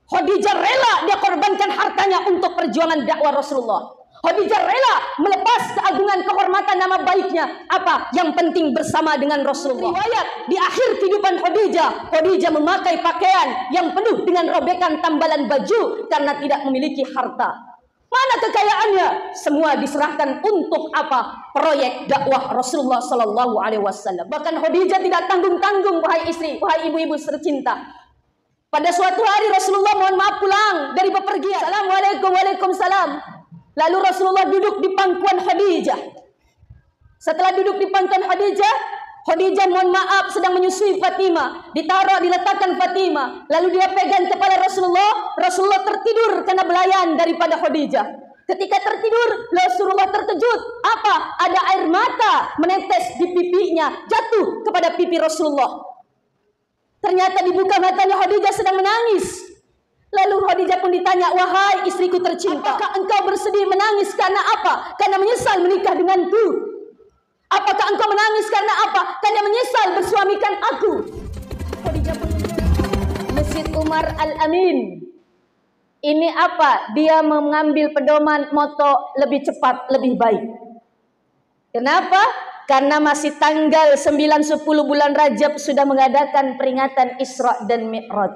Khadijah rela dia korbankan hartanya untuk perjuangan dakwah Rasulullah. Khadijah rela melepas keagungan kehormatan nama baiknya. Apa? Yang penting bersama dengan Rasulullah. Riwayat di akhir kehidupan Khadijah memakai pakaian yang penuh dengan robekan tambalan baju karena tidak memiliki harta. Mana kekayaannya? Semua diserahkan untuk apa? Proyek dakwah Rasulullah Sallallahu Alaihi Wasallam. Bahkan Khadijah tidak tanggung-tanggung, wahai istri, wahai ibu-ibu tercinta. Pada suatu hari Rasulullah mohon maaf pulang dari bepergian. Assalamualaikum, waalaikumsalam. Lalu Rasulullah duduk di pangkuan Khadijah. Setelah duduk di pangkuan Khadijah mohon maaf sedang menyusui Fatimah. Diletakkan Fatimah. Lalu dia pegang kepala Rasulullah. Rasulullah tertidur karena belayan daripada Khadijah. Ketika tertidur, Rasulullah terkejut. Apa? Ada air mata menetes di pipinya, jatuh kepada pipi Rasulullah. Ternyata dibuka matanya, Khadijah sedang menangis. Lalu Khadijah pun ditanya, wahai istriku tercinta, apakah engkau bersedih menangis karena apa? Karena menyesal menikah denganku. Apakah engkau menangis karena apa? Karena menyesal bersuamikan aku. Khadijah pun Masjid Umar Al-Amin. Ini apa? Dia mengambil pedoman moto lebih cepat, lebih baik. Kenapa? Karena masih tanggal 9-10 bulan Rajab sudah mengadakan peringatan Isra dan Mi'raj.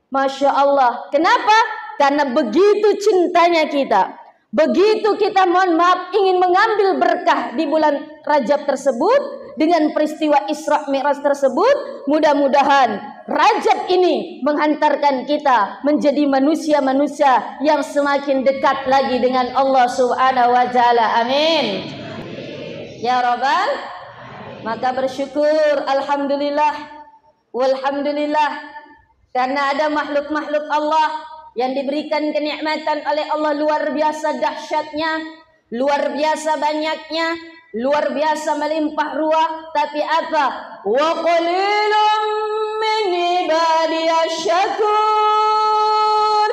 Masya Allah. Kenapa? Karena begitu cintanya kita. Begitu kita mohon maaf ingin mengambil berkah di bulan Rajab tersebut. Dengan peristiwa Isra Mi'raj tersebut. Mudah-mudahan Rajab ini menghantarkan kita menjadi manusia-manusia yang semakin dekat lagi dengan Allah Subhanahu wa Ta'ala. Amin. Ya Rabbal, maka bersyukur, alhamdulillah, walhamdulillah, karena ada makhluk-makhluk Allah yang diberikan kenikmatan oleh Allah luar biasa dahsyatnya, luar biasa banyaknya, luar biasa melimpah ruah. Tapi apa? Wa qalilun min ibadiyasy syakur.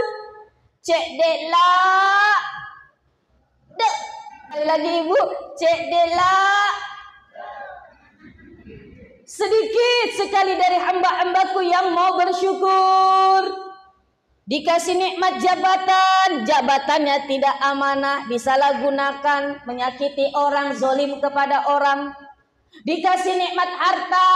Cek deklah. Dek. Lagi ibu, cek delak. Sedikit sekali dari hamba-hambaku yang mau bersyukur. Dikasih nikmat jabatan, jabatannya tidak amanah, disalahgunakan, menyakiti orang, zolim kepada orang. Dikasih nikmat harta,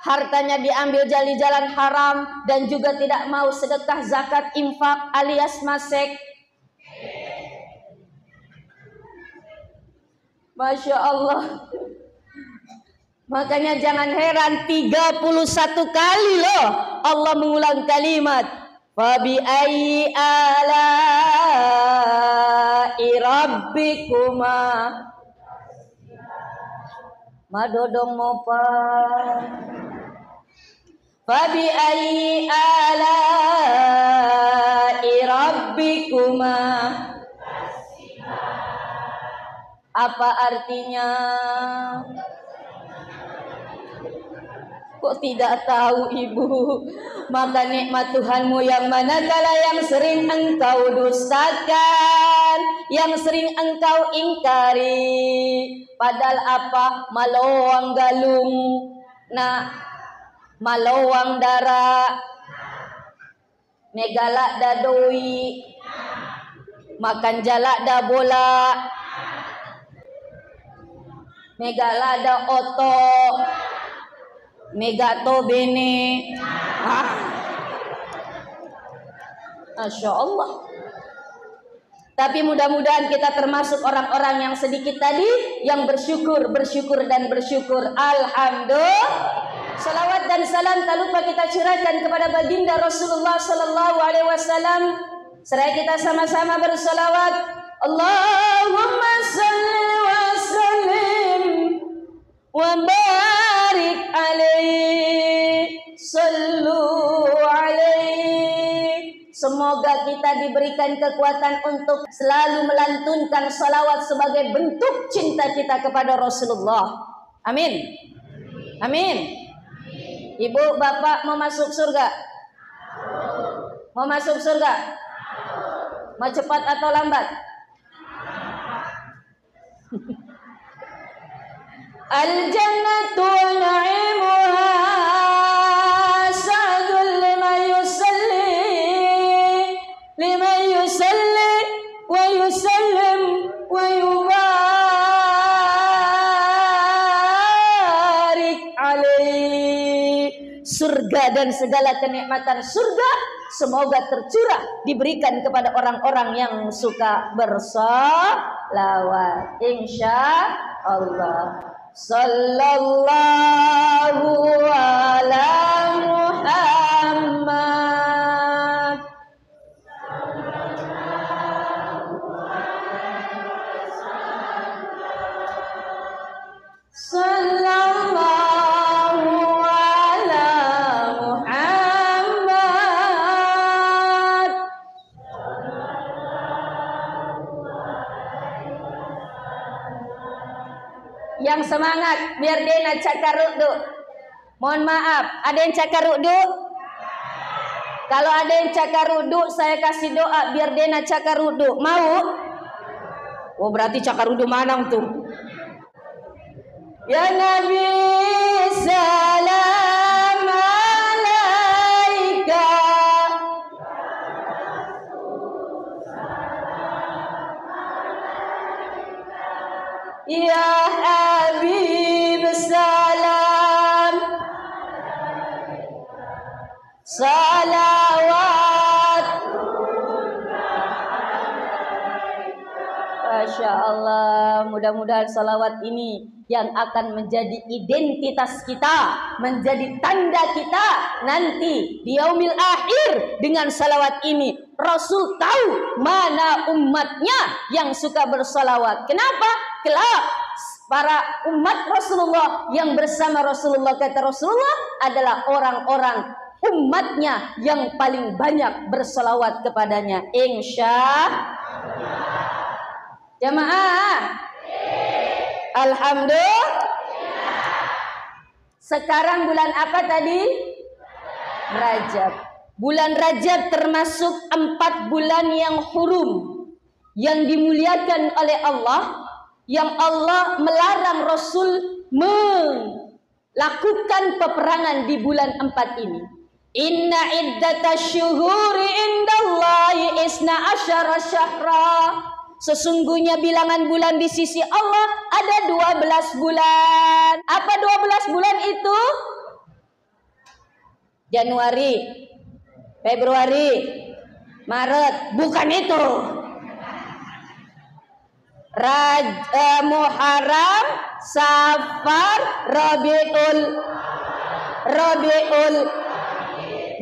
hartanya diambil dari jalan haram dan juga tidak mau sedekah, zakat, infak alias masek. Masya Allah. Makanya jangan heran 31 kali loh Allah mengulang kalimat Fabi ayyi ala'i rabbikuma madodong mopa Fabi ayyi ala'i rabbikuma. Apa artinya? Kok tidak tahu ibu? Maka nikmat Tuhanmu yang manakala yang sering engkau dustakan, yang sering engkau ingkari. Padahal apa? Malowang galung, nah malowang dara, megalak da doi, makan jalak da bola, megalada oto, megato bene. Masya Allah. Tapi mudah-mudahan kita termasuk orang-orang yang sedikit tadi yang bersyukur dan bersyukur. Alhamdulillah. Salawat dan salam tak lupa kita curahkan kepada baginda Rasulullah Sallallahu Alaihi Wasallam. Seraya kita sama-sama bersalawat. Allahumma salli wa sallim wa barik alaihi, sallu alaihi. Semoga kita diberikan kekuatan untuk selalu melantunkan salawat sebagai bentuk cinta kita kepada Rasulullah. Amin. Amin. Ibu, bapak mau masuk surga? Mau masuk surga? Mau cepat atau lambat? Al-jannatu na'imuha sa'dul lima yusalli surga dan segala kenikmatan surga semoga tercurah diberikan kepada orang-orang yang suka bersalawat. Insya Allah. Sallallahu ala Muhammad. Sallallahu ala Muhammad. Yang semangat biar dia nak cakaruk duk. Mohon maaf, ada yang cakaruk duk? Kalau ada yang cakaruk duk, saya kasih doa biar dia nak cakaruk duk. Mau? Oh berarti cakaruk duk manang tuh. Ya Nabi salam alaika. Ya Habib salam salawat. Masya Allah, mudah-mudahan salawat ini yang akan menjadi identitas kita, menjadi tanda kita nanti di yaumil akhir. Dengan salawat ini Rasul tahu mana umatnya yang suka bersalawat. Kenapa? Kelak para umat Rasulullah yang bersama Rasulullah, kata Rasulullah, adalah orang-orang umatnya yang paling banyak bersalawat kepadanya. Insya jamaah. Alhamdulillah. Sekarang bulan apa tadi? Rajab. Bulan Rajab termasuk 4 bulan yang hurum, yang dimuliakan oleh Allah, yang Allah melarang Rasul melakukan peperangan di bulan 4 ini. Inna iddatasyuhuri indallahi isna asyara syahra. Sesungguhnya bilangan bulan di sisi Allah ada 12 bulan. Apa 12 bulan itu? Januari, Februari, Maret. Bukan itu. Muharram, Safar, Rabiul,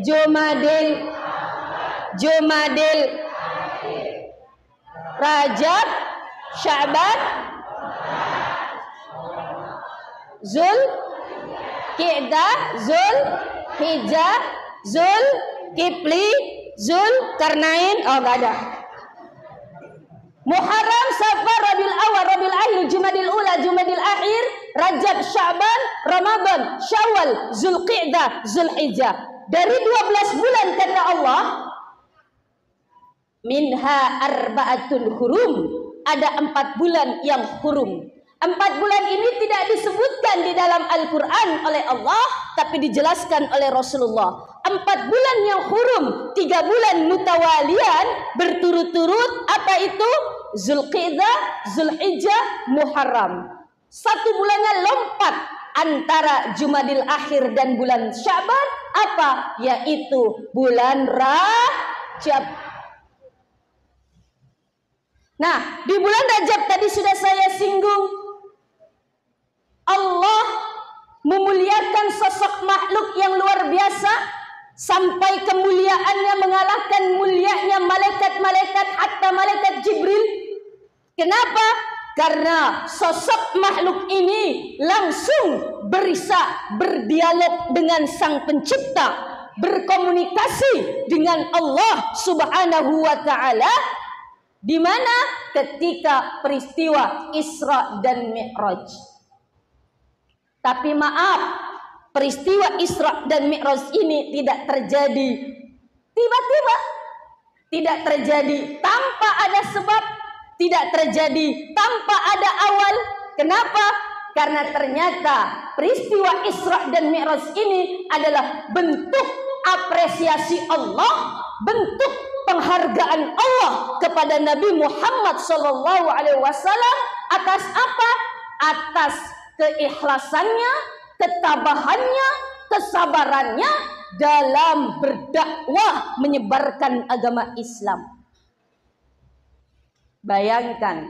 Jumadil, Rajab, Sya'ban, Zulqa'dah, Zulhijjah, Zulkifli, Zulkarnain. Oh enggak ada. Muharram, Safar, Rabiul Awal, Rabiul Akhir, Jumadil Ula, Jumadil Akhir, Rajab, Sya'ban, Ramadan, Syawal, Zulqa'dah, Zulhijjah. Dari 12 bulan kata Allah, minha arba'atun hurum, ada 4 bulan yang hurum. 4 bulan ini tidak disebutkan di dalam Al-Quran oleh Allah, tapi dijelaskan oleh Rasulullah. 4 bulan yang hurum, 3 bulan mutawalian berturut-turut. Apa itu? Zulqa'dah, Zulhijjah, Muharram. 1 bulannya lompat antara Jumadil Akhir dan bulan Sya'ban. Apa? Yaitu bulan Rajab. Nah, di bulan Rajab tadi sudah saya singgung, Allah memuliakan sosok makhluk yang luar biasa, sampai kemuliaannya mengalahkan mulianya malaikat-malaikat, hatta malaikat Jibril. Kenapa? Karena sosok makhluk ini langsung berdialog dengan Sang Pencipta, berkomunikasi dengan Allah Subhanahu wa Ta'ala. Di mana? Ketika peristiwa Isra dan Mi'raj. Tapi maaf, peristiwa Isra dan Mi'raj ini tidak terjadi tiba-tiba, tidak terjadi tanpa ada sebab, tidak terjadi tanpa ada awal. Kenapa? Karena ternyata peristiwa Isra dan Mi'raj ini adalah bentuk apresiasi Allah, bentuk penghargaan Allah kepada Nabi Muhammad SAW. Atas apa? Atas keikhlasannya, ketabahannya, kesabarannya dalam berdakwah menyebarkan agama Islam. Bayangkan,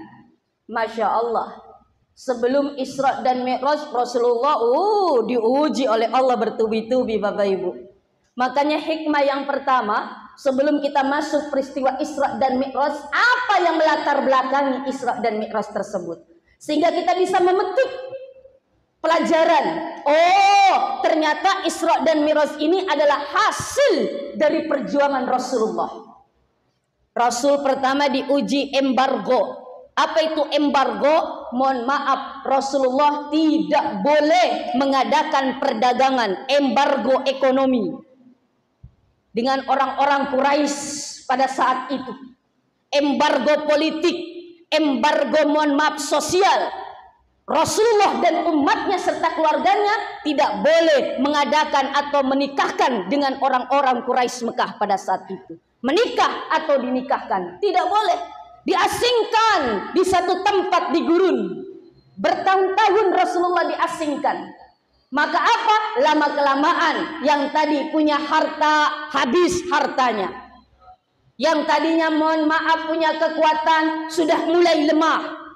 Masya Allah, sebelum Isra dan Mi'raj Rasulullah diuji oleh Allah bertubi-tubi Bapak Ibu. Makanya hikmah yang pertama, sebelum kita masuk peristiwa Isra dan Mi'raj, apa yang melatar belakangi Isra dan Mi'raj tersebut, sehingga kita bisa memetik pelajaran. Oh, ternyata Isra dan Mi'raj ini adalah hasil dari perjuangan Rasulullah. Rasul pertama diuji embargo. Apa itu embargo? Mohon maaf, Rasulullah tidak boleh mengadakan perdagangan, embargo ekonomi dengan orang-orang Quraisy pada saat itu. Embargo politik, embargo mohon maaf sosial. Rasulullah dan umatnya serta keluarganya tidak boleh mengadakan atau menikahkan dengan orang-orang Quraisy Mekah pada saat itu. Menikah atau dinikahkan tidak boleh. Diasingkan di satu tempat di gurun. Bertahun-tahun Rasulullah diasingkan. Maka apa? Lama-kelamaan yang tadi punya harta, habis hartanya. Yang tadinya mohon maaf punya kekuatan, sudah mulai lemah.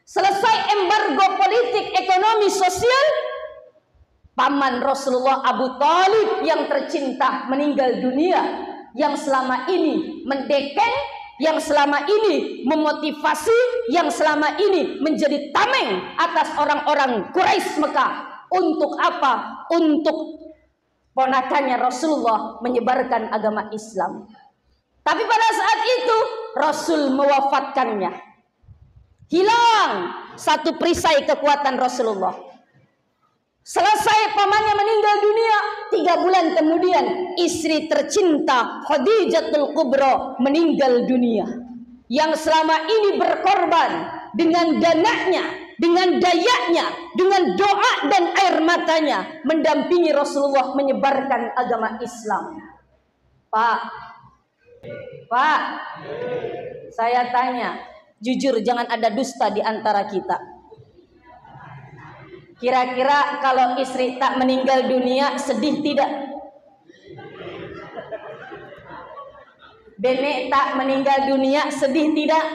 Selesai embargo politik, ekonomi, sosial, paman Rasulullah Abu Thalib yang tercinta meninggal dunia. Yang selama ini mendekeng, yang selama ini memotivasi, yang selama ini menjadi tameng atas orang-orang Quraisy Mekah. Untuk apa? Untuk ponakannya Rasulullah menyebarkan agama Islam. Tapi pada saat itu Rasul mewafatkannya. Hilang satu perisai kekuatan Rasulullah. Selesai pamannya meninggal dunia, 3 bulan kemudian istri tercinta Khadijatul Kubra meninggal dunia. Yang selama ini berkorban dengan dananya, dengan dayanya, dengan doa dan air matanya mendampingi Rasulullah menyebarkan agama Islam. Pak, saya tanya, jujur jangan ada dusta di antara kita. Kira-kira kalau istri tak meninggal dunia sedih tidak? Benek tak meninggal dunia sedih tidak?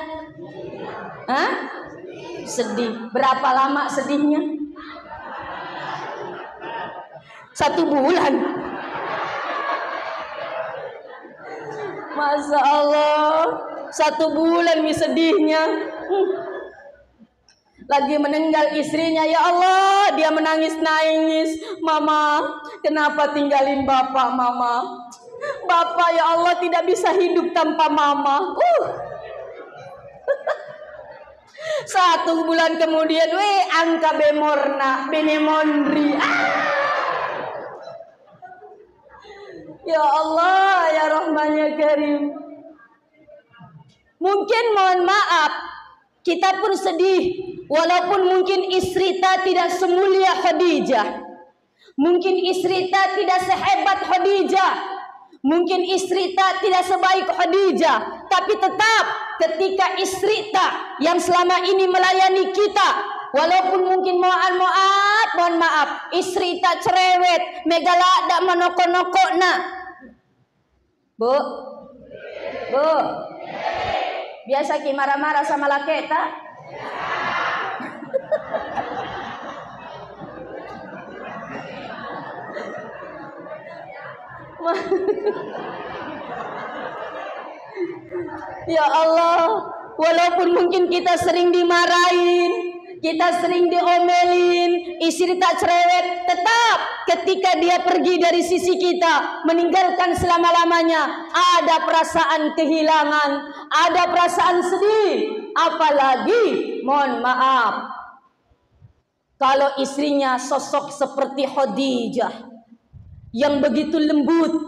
Hah? Sedih. Berapa lama sedihnya? 1 bulan. Masya Allah, 1 bulan mi sedihnya. Lagi meninggal istrinya, ya Allah, dia menangis-nangis. Mama, kenapa tinggalin bapak, mama? Bapak, ya Allah, tidak bisa hidup tanpa mama. 1 bulan kemudian, angka bemorna, benemondri. Ya Allah, ya Rahman, ya Karim. Mungkin mohon maaf, kita pun sedih. Walaupun mungkin istri ta tidak semulia Khadijah, mungkin istri ta tidak sehebat Khadijah, mungkin istri ta tidak sebaik Khadijah, tapi tetap ketika istri ta yang selama ini melayani kita, walaupun mungkin mohon maaf, istri ta cerewet, megalak menoko-noko na. Bu, biasa ki marah-marah sama laki ta? Ya Allah, walaupun mungkin kita sering dimarahin, kita sering diomelin, istri tak cerewet, tetap ketika dia pergi dari sisi kita, meninggalkan selama-lamanya, ada perasaan kehilangan, ada perasaan sedih. Apalagi mohon maaf, kalau istrinya sosok seperti Khadijah yang begitu lembut,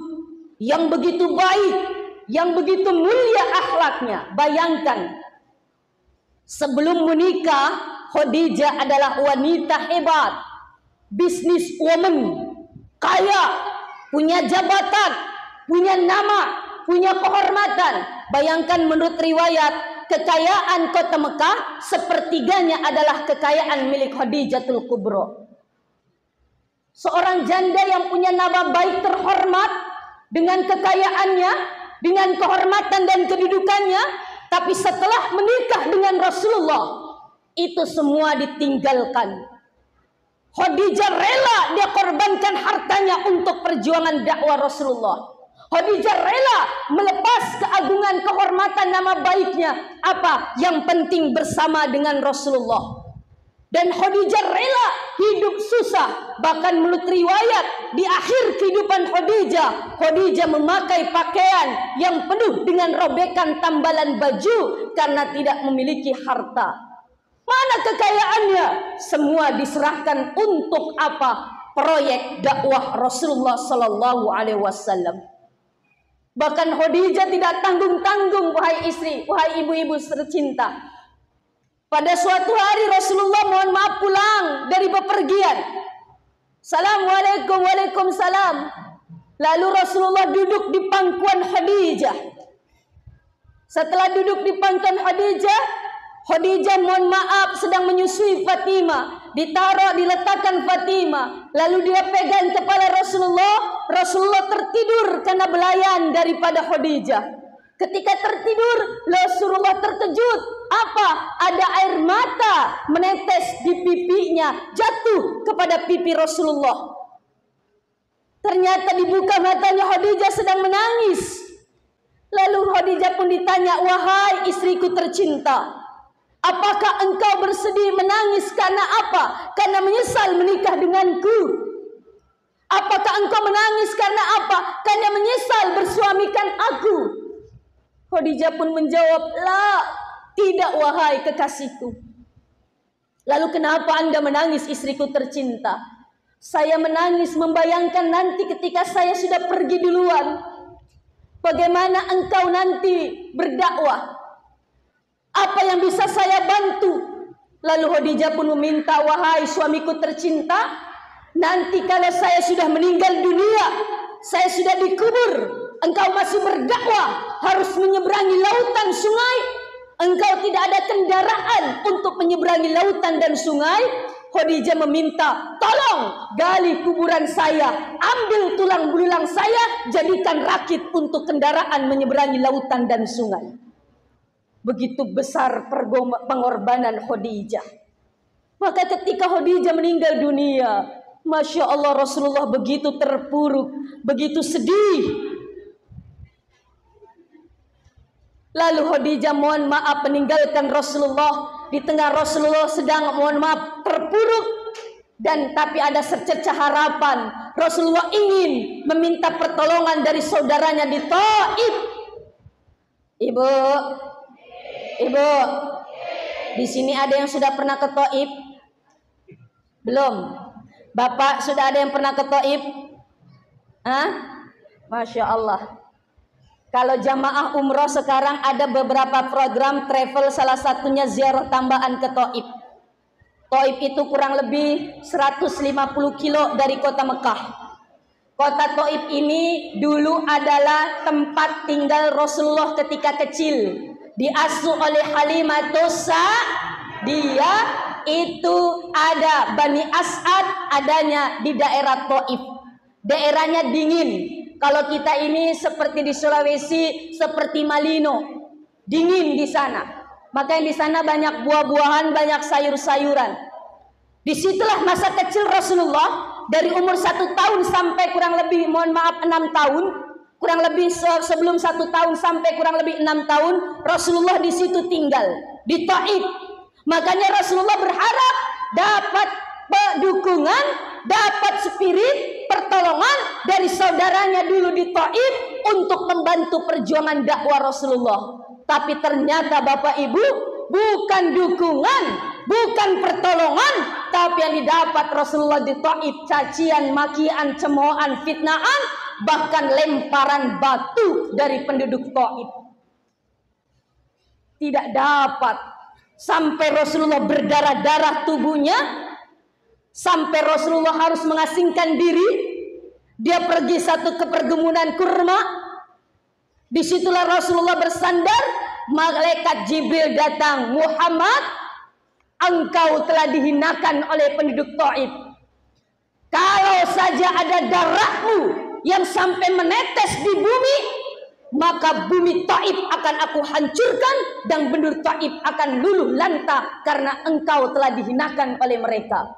yang begitu baik, yang begitu mulia akhlaknya. Bayangkan, sebelum menikah, Khadijah adalah wanita hebat, business woman, kaya, punya jabatan, punya nama, punya kehormatan. Bayangkan menurut riwayat, kekayaan kota Mekah sepertiganya adalah kekayaan milik Khadijatul Kubra. seorang janda yang punya nama baik terhormat dengan kekayaannya, dengan kehormatan dan kedudukannya, tapi setelah menikah dengan Rasulullah, itu semua ditinggalkan. Khadijah rela dia korbankan hartanya untuk perjuangan dakwah Rasulullah. Khadijah rela melepas keagungan, kehormatan, nama baiknya. Apa? Yang penting bersama dengan Rasulullah. Dan Khadijah rela hidup susah. Bahkan menurut riwayat, di akhir kehidupan Khadijah, Khadijah memakai pakaian yang penuh dengan robekan tambalan baju karena tidak memiliki harta. Mana kekayaannya? Semua diserahkan untuk apa? Proyek dakwah Rasulullah Sallallahu Alaihi Wasallam. Bahkan Khadijah tidak tanggung-tanggung, wahai istri, wahai ibu-ibu tercinta. Pada suatu hari Rasulullah mohon maaf pulang dari bepergian. Assalamualaikum, waalaikumsalam. Lalu Rasulullah duduk di pangkuan Khadijah. Setelah duduk di pangkuan Khadijah, Khadijah mohon maaf sedang menyusui Fatimah. Diletakkan Fatimah. Lalu dia pegang kepala Rasulullah. Rasulullah tertidur karena belayan daripada Khadijah. Ketika tertidur, Rasulullah terkejut. Apa? Ada air mata menetes di pipinya, jatuh kepada pipi Rasulullah. Ternyata dibuka matanya, Khadijah sedang menangis. Lalu Khadijah pun ditanya, wahai istriku tercinta, apakah engkau bersedih menangis karena apa? Karena menyesal menikah denganku. Apakah engkau menangis karena apa? Karena menyesal bersuamikan aku. Khadijah pun menjawab, la, tidak wahai kekasihku. Lalu kenapa Anda menangis istriku tercinta? Saya menangis membayangkan nanti ketika saya sudah pergi duluan, bagaimana engkau nanti berdakwah. Apa yang bisa saya bantu? Lalu Khadijah pun meminta, wahai suamiku tercinta, nanti kalau saya sudah meninggal dunia, saya sudah dikubur, engkau masih berdakwah, harus menyeberangi lautan, sungai. Engkau tidak ada kendaraan untuk menyeberangi lautan dan sungai. Khadijah meminta, tolong gali kuburan saya, ambil tulang belulang saya, jadikan rakit untuk kendaraan menyeberangi lautan dan sungai. Begitu besar pengorbanan Khadijah. Maka ketika Khadijah meninggal dunia, Masya Allah, Rasulullah begitu terpuruk, begitu sedih. Lalu Khadijah mohon maaf meninggalkan Rasulullah. Di tengah Rasulullah sedang mohon maaf terpuruk. Dan tapi ada secercah harapan. Rasulullah ingin meminta pertolongan dari saudaranya di Taif. Ibu, di sini ada yang sudah pernah ke Taif? Belum? Bapak sudah ada yang pernah ke Taif? Hah? Masya Allah. Kalau jamaah umroh sekarang ada beberapa program travel, salah satunya ziarah tambahan ke Taif. Taif itu kurang lebih 150 kilo dari kota Mekah. Kota Taif ini dulu adalah tempat tinggal Rasulullah ketika kecil. Diasuh oleh Halimatus Sa'diyah. Itu ada Bani As'ad adanya di daerah Taif. Daerahnya dingin. Kalau kita ini seperti di Sulawesi, seperti Malino, dingin di sana. Makanya di sana banyak buah-buahan, banyak sayur-sayuran. Disitulah masa kecil Rasulullah dari umur 1 tahun sampai kurang lebih, mohon maaf 6 tahun, kurang lebih sebelum 1 tahun sampai kurang lebih 6 tahun, Rasulullah di situ tinggal di Taif. Makanya Rasulullah berharap dapat dukungan, dapat spirit pertolongan dari saudaranya dulu di Taif untuk membantu perjuangan dakwah Rasulullah. Tapi ternyata Bapak Ibu, bukan dukungan, bukan pertolongan, tapi yang didapat Rasulullah di Taif cacian, makian, cemoohan, fitnahan, bahkan lemparan batu dari penduduk Taif. Tidak dapat, sampai Rasulullah berdarah-darah tubuhnya, sampai Rasulullah harus mengasingkan diri. Dia pergi satu ke perkebunan kurma. Disitulah Rasulullah bersandar. Malaikat Jibril datang, Muhammad, engkau telah dihinakan oleh penduduk Taif. Kalau saja ada darahmu yang sampai menetes di bumi, maka bumi Taif akan aku hancurkan dan penduduk Taif akan luluh lantah karena engkau telah dihinakan oleh mereka.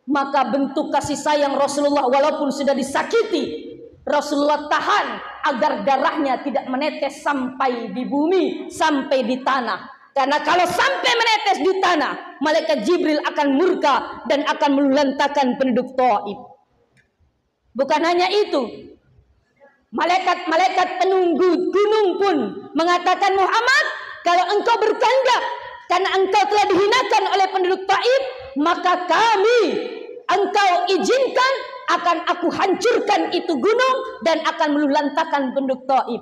Maka bentuk kasih sayang Rasulullah walaupun sudah disakiti, Rasulullah tahan agar darahnya tidak menetes sampai di bumi, sampai di tanah. Karena kalau sampai menetes di tanah, malaikat Jibril akan murka dan akan meluluhlantahkan penduduk Taif. Bukan hanya itu, malaikat-malaikat penunggu gunung pun mengatakan, Muhammad, kalau engkau bertanda karena engkau telah dihinakan oleh penduduk Taif, maka engkau izinkan akan aku hancurkan itu gunung dan akan meluluhlantahkan penduduk Taif.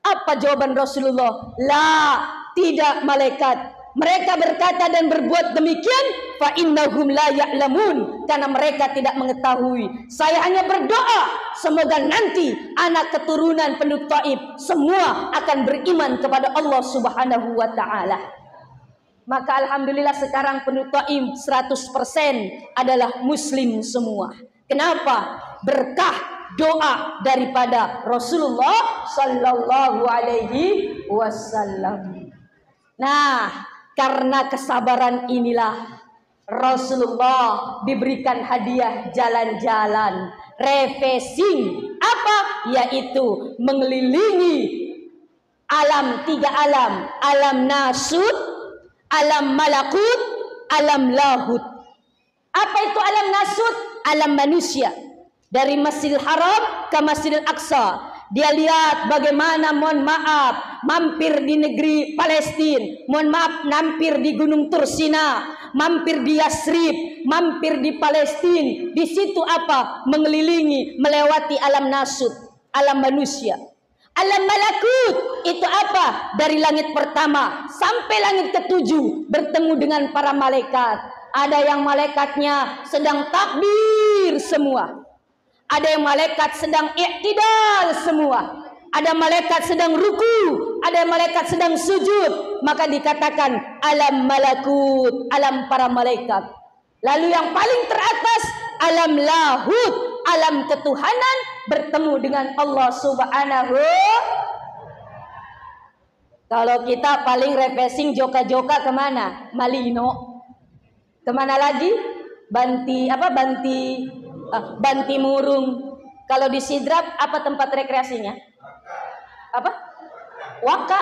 Apa jawaban Rasulullah? La, tidak malaikat. Mereka berkata dan berbuat demikian fa innahum la ya'lamun, karena mereka tidak mengetahui. Saya hanya berdoa semoga nanti anak keturunan penduduk Taif semua akan beriman kepada Allah Subhanahu wa taala. Maka alhamdulillah sekarang penduduk Taif 100% adalah muslim semua. Kenapa? Berkah doa daripada Rasulullah sallallahu alaihi wasallam. Nah, karena kesabaran inilah Rasulullah diberikan hadiah jalan-jalan, refreshing, apa? Yaitu mengelilingi alam, 3 alam, alam nasut, alam malakut, alam lahut. Apa itu alam nasut? Alam manusia. Dari Masjidil Haram ke Masjidil Aqsa. Dia lihat bagaimana, mohon maaf, mampir di negeri Palestina, mohon maaf, mampir di Gunung Tursina, mampir di Yasrib, mampir di Palestina. Di situ apa? Mengelilingi, melewati alam nasut, alam manusia. Alam malakut itu apa? Dari langit pertama sampai langit ke-7 bertemu dengan para malaikat. Ada yang malaikatnya sedang takbir semua. Ada yang malaikat sedang i'tidal semua. Ada malaikat sedang ruku, ada malaikat sedang sujud. Maka dikatakan alam malakut, alam para malaikat. Lalu yang paling teratas alam lahut, alam ketuhanan, bertemu dengan Allah Subhanahu. Kalau kita paling refreshing joka-joka kemana? Malino. Kemana lagi? Banti Murung. Kalau di Sidrap apa tempat rekreasinya? Apa? Waka.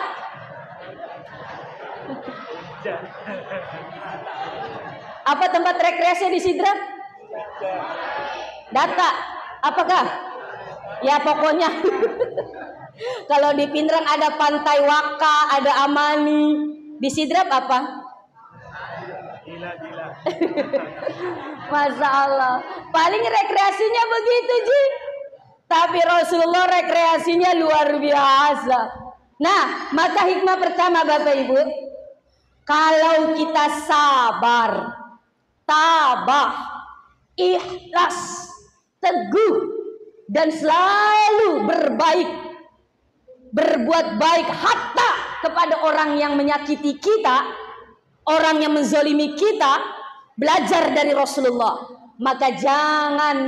Apa tempat rekreasi di Sidrap? Data. Apakah? Ya pokoknya. Kalau di Pindrang ada Pantai Waka, ada Amani. Di Sidrap apa? Gila. Masya Allah. Paling rekreasinya begitu Ji. Tapi Rasulullah rekreasinya luar biasa. Nah, maka hikmah pertama Bapak Ibu, kalau kita sabar, tabah, ikhlas, teguh, dan selalu berbuat baik hatta kepada orang yang menyakiti kita, orang yang menzalimi kita, belajar dari Rasulullah, maka jangan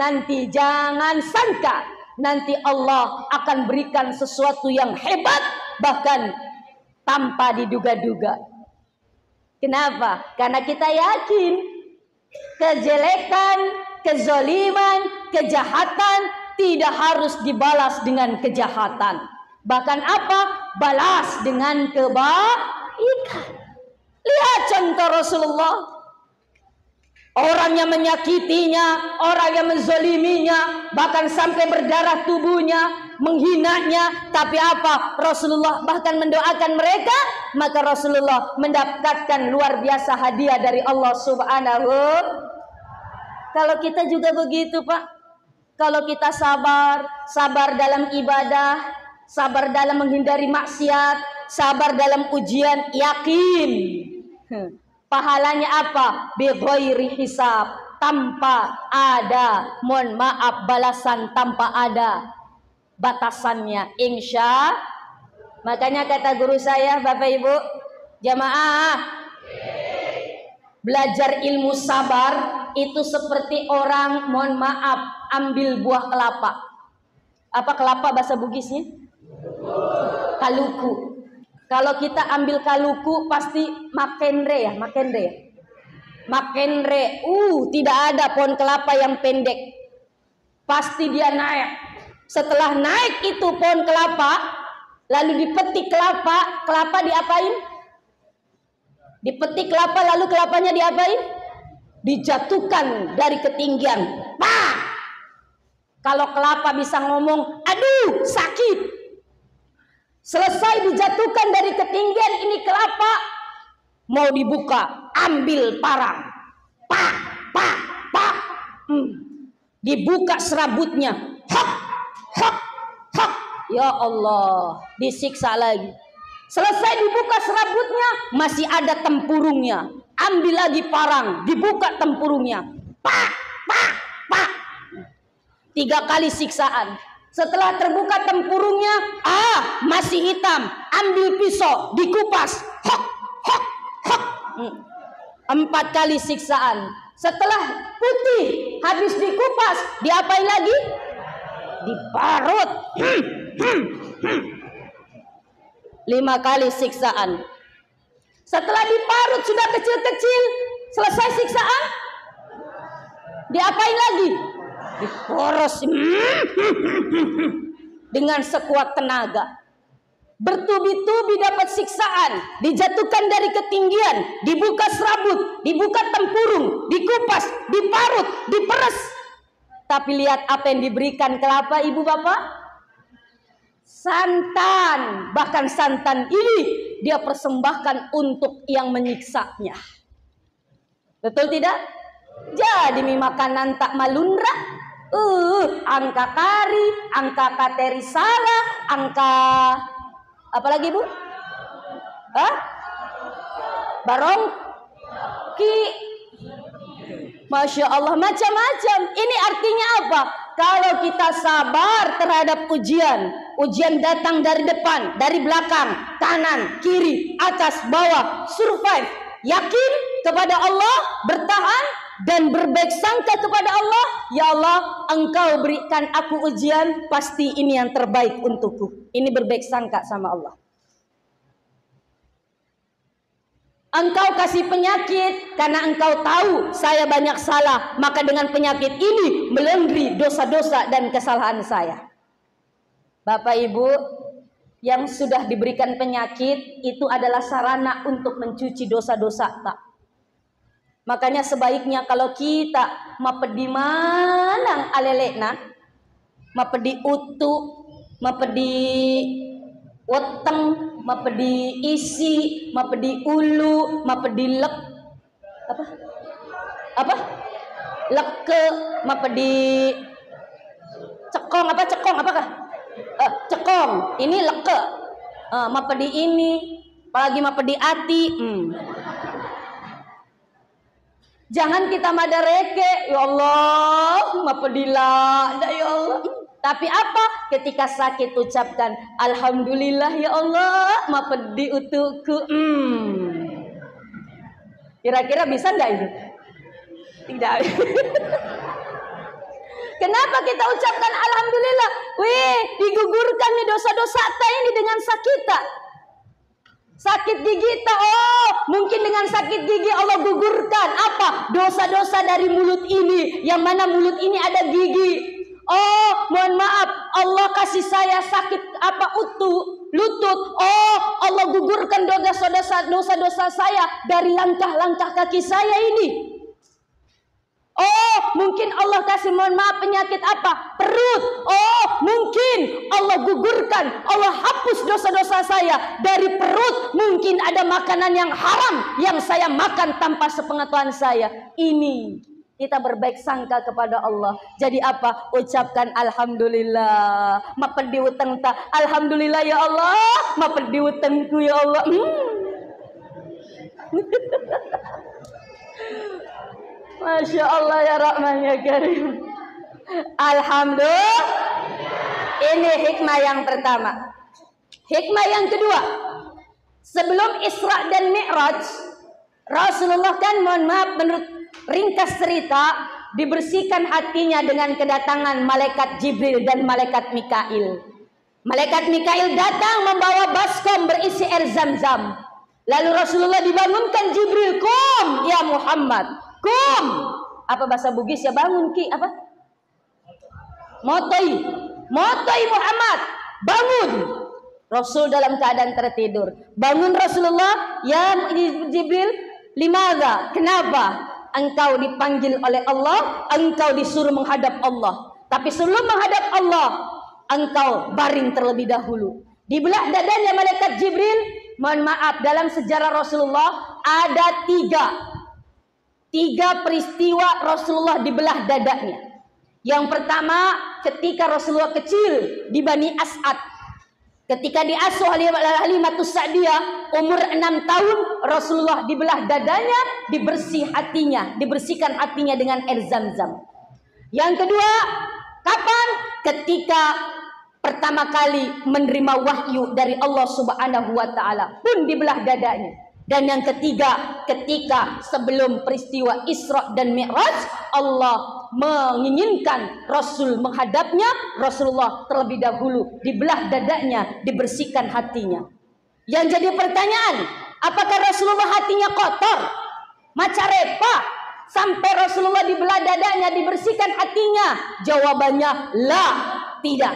sangka nanti Allah akan berikan sesuatu yang hebat, bahkan tanpa diduga-duga. Kenapa? Karena kita yakin kejelekan, kezaliman, kejahatan tidak harus dibalas dengan kejahatan. Bahkan apa? Balas dengan kebaikan. Lihat contoh Rasulullah. Orang yang menyakitinya, orang yang menzaliminya, bahkan sampai berdarah tubuhnya, menghinanya, tapi apa? Rasulullah bahkan mendoakan mereka, maka Rasulullah mendapatkan luar biasa hadiah dari Allah Subhanahu. Kalau kita juga begitu, Pak. Kalau kita sabar dalam ibadah, sabar dalam menghindari maksiat, sabar dalam ujian, yakin pahalanya apa? Bighairi hisab, tanpa ada, mohon maaf, balasan, tanpa ada batasannya, insya. Makanya kata guru saya, Bapak Ibu jamaah, belajar ilmu sabar itu seperti orang, mohon maaf, ambil buah kelapa. Apa kelapa bahasa Bugisnya? Kaluku. Kalau kita ambil kaluku pasti makenre ya, makenre. Tidak ada pohon kelapa yang pendek. Pasti dia naik. Setelah naik itu pohon kelapa, lalu dipetik kelapa, kelapa diapain? Dipetik kelapa, lalu kelapanya diapain? Dijatuhkan dari ketinggian. Pak! Kalau kelapa bisa ngomong, aduh sakit. Selesai dijatuhkan dari ketinggian, ini kelapa mau dibuka, ambil parang. Pak, pak, pak. Dibuka serabutnya. Hak, hak, hak. Ya Allah, disiksa lagi. Selesai dibuka serabutnya, masih ada tempurungnya. Ambil lagi parang, dibuka tempurungnya. Pak, pak, pak. 3 kali siksaan. Setelah terbuka tempurungnya, masih hitam. Ambil pisau, dikupas. Hok, hok, hok. 4 kali siksaan. Setelah putih, habis dikupas, diapain lagi? Diparut. 5 kali siksaan. Setelah diparut sudah kecil-kecil, selesai siksaan, diapain lagi? Diporos dengan sekuat tenaga. Bertubi-tubi dapat siksaan, dijatuhkan dari ketinggian, dibuka serabut, dibuka tempurung, dikupas, diparut, diperes. Tapi lihat apa yang diberikan kelapa, ibu bapak. Santan. Bahkan santan ini dia persembahkan untuk yang menyiksanya. Betul tidak? Jadi makanan tak malunra. Angka kari, angka kateri salah, angka apa lagi bu? Barongki. Masya Allah, macam-macam. Ini artinya apa? Kalau kita sabar terhadap ujian datang dari depan, dari belakang, kanan, kiri, atas, bawah, survive, yakin kepada Allah, bertahan dan berbaik sangka kepada Allah. Ya Allah, Engkau berikan aku ujian, pasti ini yang terbaik untukku. Ini berbaik sangka sama Allah. Engkau kasih penyakit karena engkau tahu saya banyak salah, maka dengan penyakit ini melengri dosa-dosa dan kesalahan saya. Bapak Ibu, yang sudah diberikan penyakit itu adalah sarana untuk mencuci dosa-dosa tak. Makanya sebaiknya kalau kita mapedi manang alelekna, mapedi utu, mapedi weteng, mapedi isi, mapedi ulu, mapedi lek apa? Leke, mapedi cekong apakah? Cekong. Ini leke. Mapedi ini, apalagi mapedi ati. Jangan kita madareke, ya Allah, mapedilah, ya Allah. Tapi apa? Ketika sakit ucapkan alhamdulillah ya Allah, mapedi utuku. Kira-kira bisa nggak itu? Tidak. Kenapa kita ucapkan alhamdulillah? Digugurkan nih dosa-dosa ta ini dengan sakita. Sakit gigi ta, mungkin dengan sakit gigi Allah gugurkan apa? Dosa-dosa dari mulut ini, yang mana mulut ini ada gigi. Mohon maaf, Allah kasih saya sakit lutut. Allah gugurkan dosa-dosa saya dari langkah-langkah kaki saya ini. Mungkin Allah kasih, mohon maaf, penyakit apa? Perut. Mungkin Allah gugurkan, Allah hapus dosa-dosa saya dari perut. Mungkin ada makanan yang haram yang saya makan tanpa sepengetahuan saya. Ini kita berbaik sangka kepada Allah. Jadi apa? Ucapkan alhamdulillah. Mapedi uteng ta. Alhamdulillah ya Allah. Mapedi utengku ya Allah. Masya Allah ya Rahman ya Karim. Alhamdulillah. Ini hikmah yang pertama. Hikmah yang kedua. Sebelum Isra dan Mi'raj, Rasulullah kan, mohon maaf, menurut ringkas cerita, dibersihkan hatinya dengan kedatangan malaikat Jibril dan malaikat Mikail. Malaikat Mikail datang membawa baskom berisi air Zam-Zam. Lalu Rasulullah dibangunkan Jibril, "Kum ya Muhammad, kum." Apa bahasa Bugis ya, bangun ki, apa? Motoi. Motoi Muhammad, bangun. Rasul dalam keadaan tertidur. Bangun Rasulullah, "Ya Jibril, limadha? Kenapa? Engkau dipanggil oleh Allah, engkau disuruh menghadap Allah. Tapi sebelum menghadap Allah, engkau baring terlebih dahulu." Di belah dadanya malaikat Jibril, mohon maaf, dalam sejarah Rasulullah ada tiga peristiwa Rasulullah di belah dadanya. Yang pertama, ketika Rasulullah kecil di Bani As'ad, ketika diasuh Halimatus Sa'diyah umur 6 tahun, Rasulullah dibelah dadanya, dibersihkan hatinya dengan air Zam-Zam. Yang kedua, kapan? Ketika pertama kali menerima wahyu dari Allah Subhanahu wa taala, pun dibelah dadanya. Dan yang ketiga, ketika sebelum peristiwa Isra dan Mi'raj, Allah menginginkan Rasul menghadapnya, Rasulullah terlebih dahulu dibelah dadanya, dibersihkan hatinya. Yang jadi pertanyaan, apakah Rasulullah hatinya kotor, macarepa, sampai Rasulullah dibelah dadanya, dibersihkan hatinya? Jawabannya la, tidak.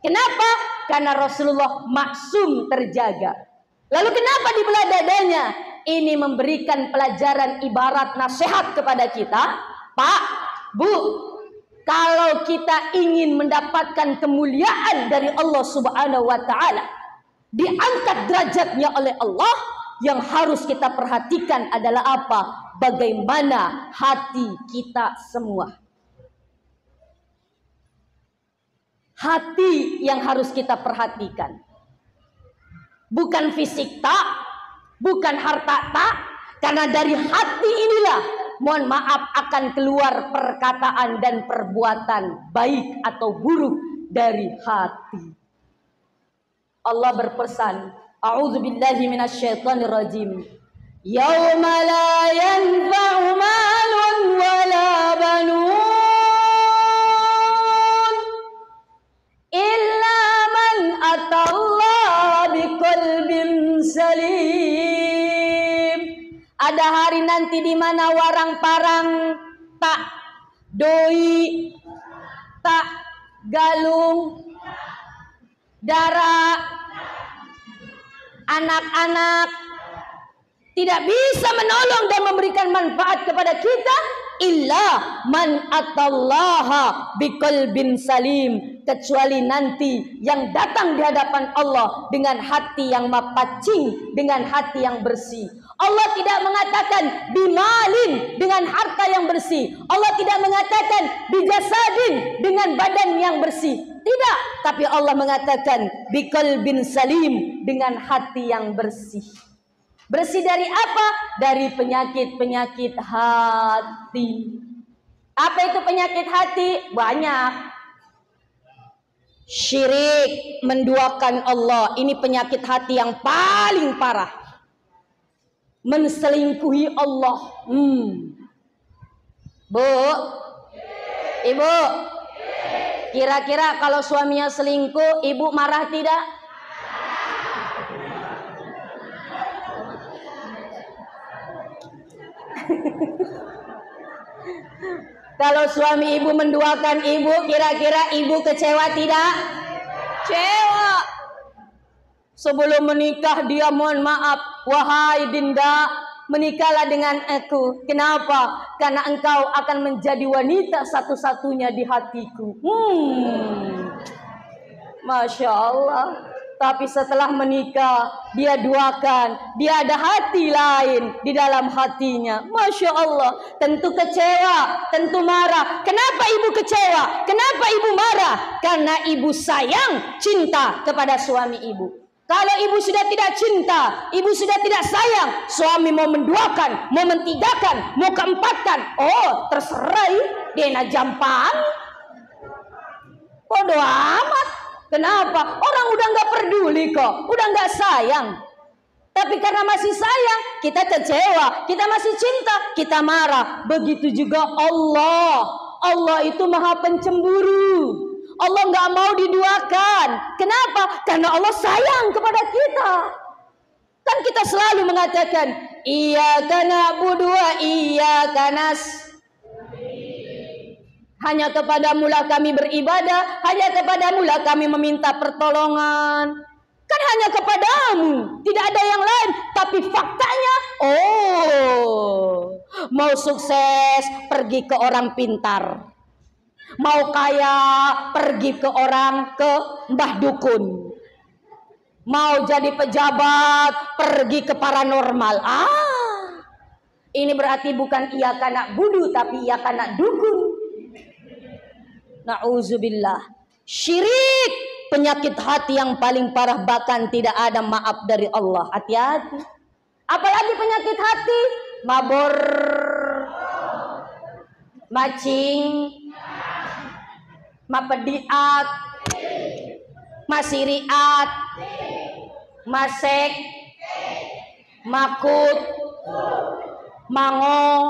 Kenapa? Karena Rasulullah maksum, terjaga. Lalu kenapa dibelah dadanya? Ini memberikan pelajaran, ibarat nasihat kepada kita. Pak, Bu, kalau kita ingin mendapatkan kemuliaan dari Allah Subhanahu wa taala, diangkat derajatnya oleh Allah, yang harus kita perhatikan adalah apa? Bagaimana hati kita semua. Hati yang harus kita perhatikan. Bukan fisik tak, bukan harta tak, karena dari hati inilah, mohon maaf, akan keluar perkataan dan perbuatan baik atau buruk dari hati. Allah berpesan, a'udzubillahi minasyaitonirrajim, yauma la yanfa'u malun wala banun illa man atallaha biqalbin salim. Ada hari nanti di mana warang-parang tak, doi tak, galung, darah, anak-anak tidak bisa menolong dan memberikan manfaat kepada kita, illa man atallaha biqalbin salim, kecuali nanti yang datang di hadapan Allah dengan hati yang mapacing, dengan hati yang bersih. Allah tidak mengatakan bimalin, dengan harta yang bersih. Allah tidak mengatakan bijasadin, dengan badan yang bersih. Tidak, tapi Allah mengatakan biqalbin salim, dengan hati yang bersih. Bersih dari apa? Dari penyakit-penyakit hati. Apa itu penyakit hati? Banyak. Syirik, menduakan Allah, ini penyakit hati yang paling parah. Menselingkuhi Allah. Bu, Ibu, kira-kira kalau suaminya selingkuh, Ibu marah tidak? Kalau suami Ibu menduakan Ibu, kira-kira Ibu kecewa tidak? Kecewa. Sebelum menikah dia mohon maaf, wahai Dinda, menikahlah dengan aku. Kenapa? Karena engkau akan menjadi wanita satu-satunya di hatiku. Masya Allah. Tapi setelah menikah, dia duakan, dia ada hati lain di dalam hatinya. Masya Allah, tentu kecewa, tentu marah. Kenapa Ibu kecewa? Kenapa Ibu marah? Karena Ibu sayang, cinta kepada suami Ibu. Kalau Ibu sudah tidak cinta, Ibu sudah tidak sayang, suami mau menduakan, mau mentidakan, mau keempatkan, oh terserah, dia jampang. Bodoh amat. Kenapa? Orang udah nggak peduli kok, udah nggak sayang. Tapi karena masih sayang, kita kecewa, kita masih cinta, kita marah. Begitu juga Allah. Allah itu maha pencemburu. Allah nggak mau diduakan. Kenapa? Karena Allah sayang kepada kita. Kan kita selalu mengatakan, iyyaka na'budu wa iyyaka nasta'in. Hanya kepadamu lah kami beribadah, hanya kepadamu lah kami meminta pertolongan. Kan hanya kepadamu, tidak ada yang lain. Tapi faktanya, mau sukses pergi ke orang pintar, mau kaya pergi ke mbah dukun, mau jadi pejabat pergi ke paranormal. Ini berarti bukan iyyaka na'budu tapi iyyaka na'dukun. Na'udzubillah. Syirik, penyakit hati yang paling parah, bahkan tidak ada maaf dari Allah. Hati-hati. Apalagi penyakit hati, mabor, macing, mapediat, masiriat, masek, makut, mango,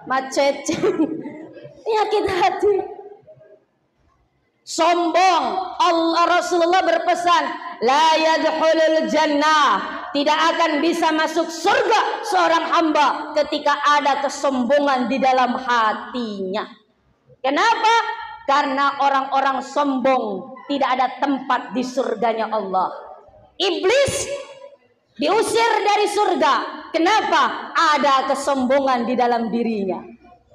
macecing. Penyakit hati, sombong. Allah Rasulullah berpesan, la yadkhulul jannah, tidak akan bisa masuk surga seorang hamba ketika ada kesombongan di dalam hatinya. Kenapa? Karena orang-orang sombong tidak ada tempat di surganya Allah. Iblis diusir dari surga. Kenapa? Ada kesombongan di dalam dirinya.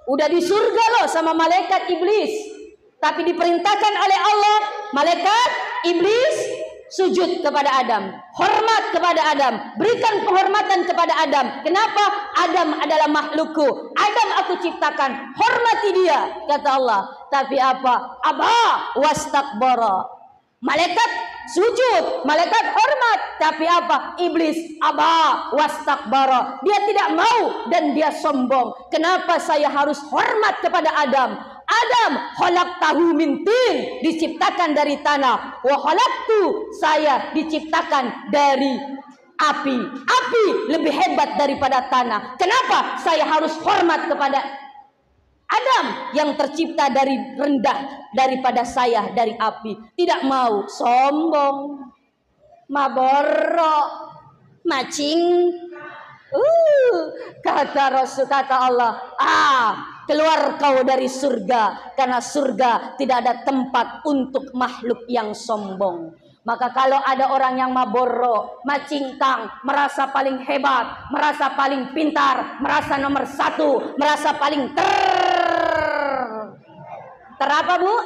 Udah di surga loh sama malaikat iblis, tapi diperintahkan oleh Allah, malaikat iblis sujud kepada Adam, hormat kepada Adam, berikan penghormatan kepada Adam. Kenapa? Adam adalah makhlukku, Adam aku ciptakan, hormati dia, kata Allah. Tapi apa? Aba wastakbara. Malaikat sujud, malaikat hormat, tapi apa? Iblis aba wastakbara. Dia tidak mau dan dia sombong. Kenapa saya harus hormat kepada Adam? Adam khalaqtahu min tin, diciptakan dari tanah. Wa khalaqtu, saya diciptakan dari api. Api lebih hebat daripada tanah. Kenapa saya harus hormat kepada Adam yang tercipta dari rendah daripada saya dari api? Tidak mau, sombong, maboro, macing. Kata Rasul, kata Allah, keluar kau dari surga, karena surga tidak ada tempat untuk makhluk yang sombong. Maka kalau ada orang yang maboro, macingkang, merasa paling hebat, merasa paling pintar, merasa nomor satu, merasa paling apa bu?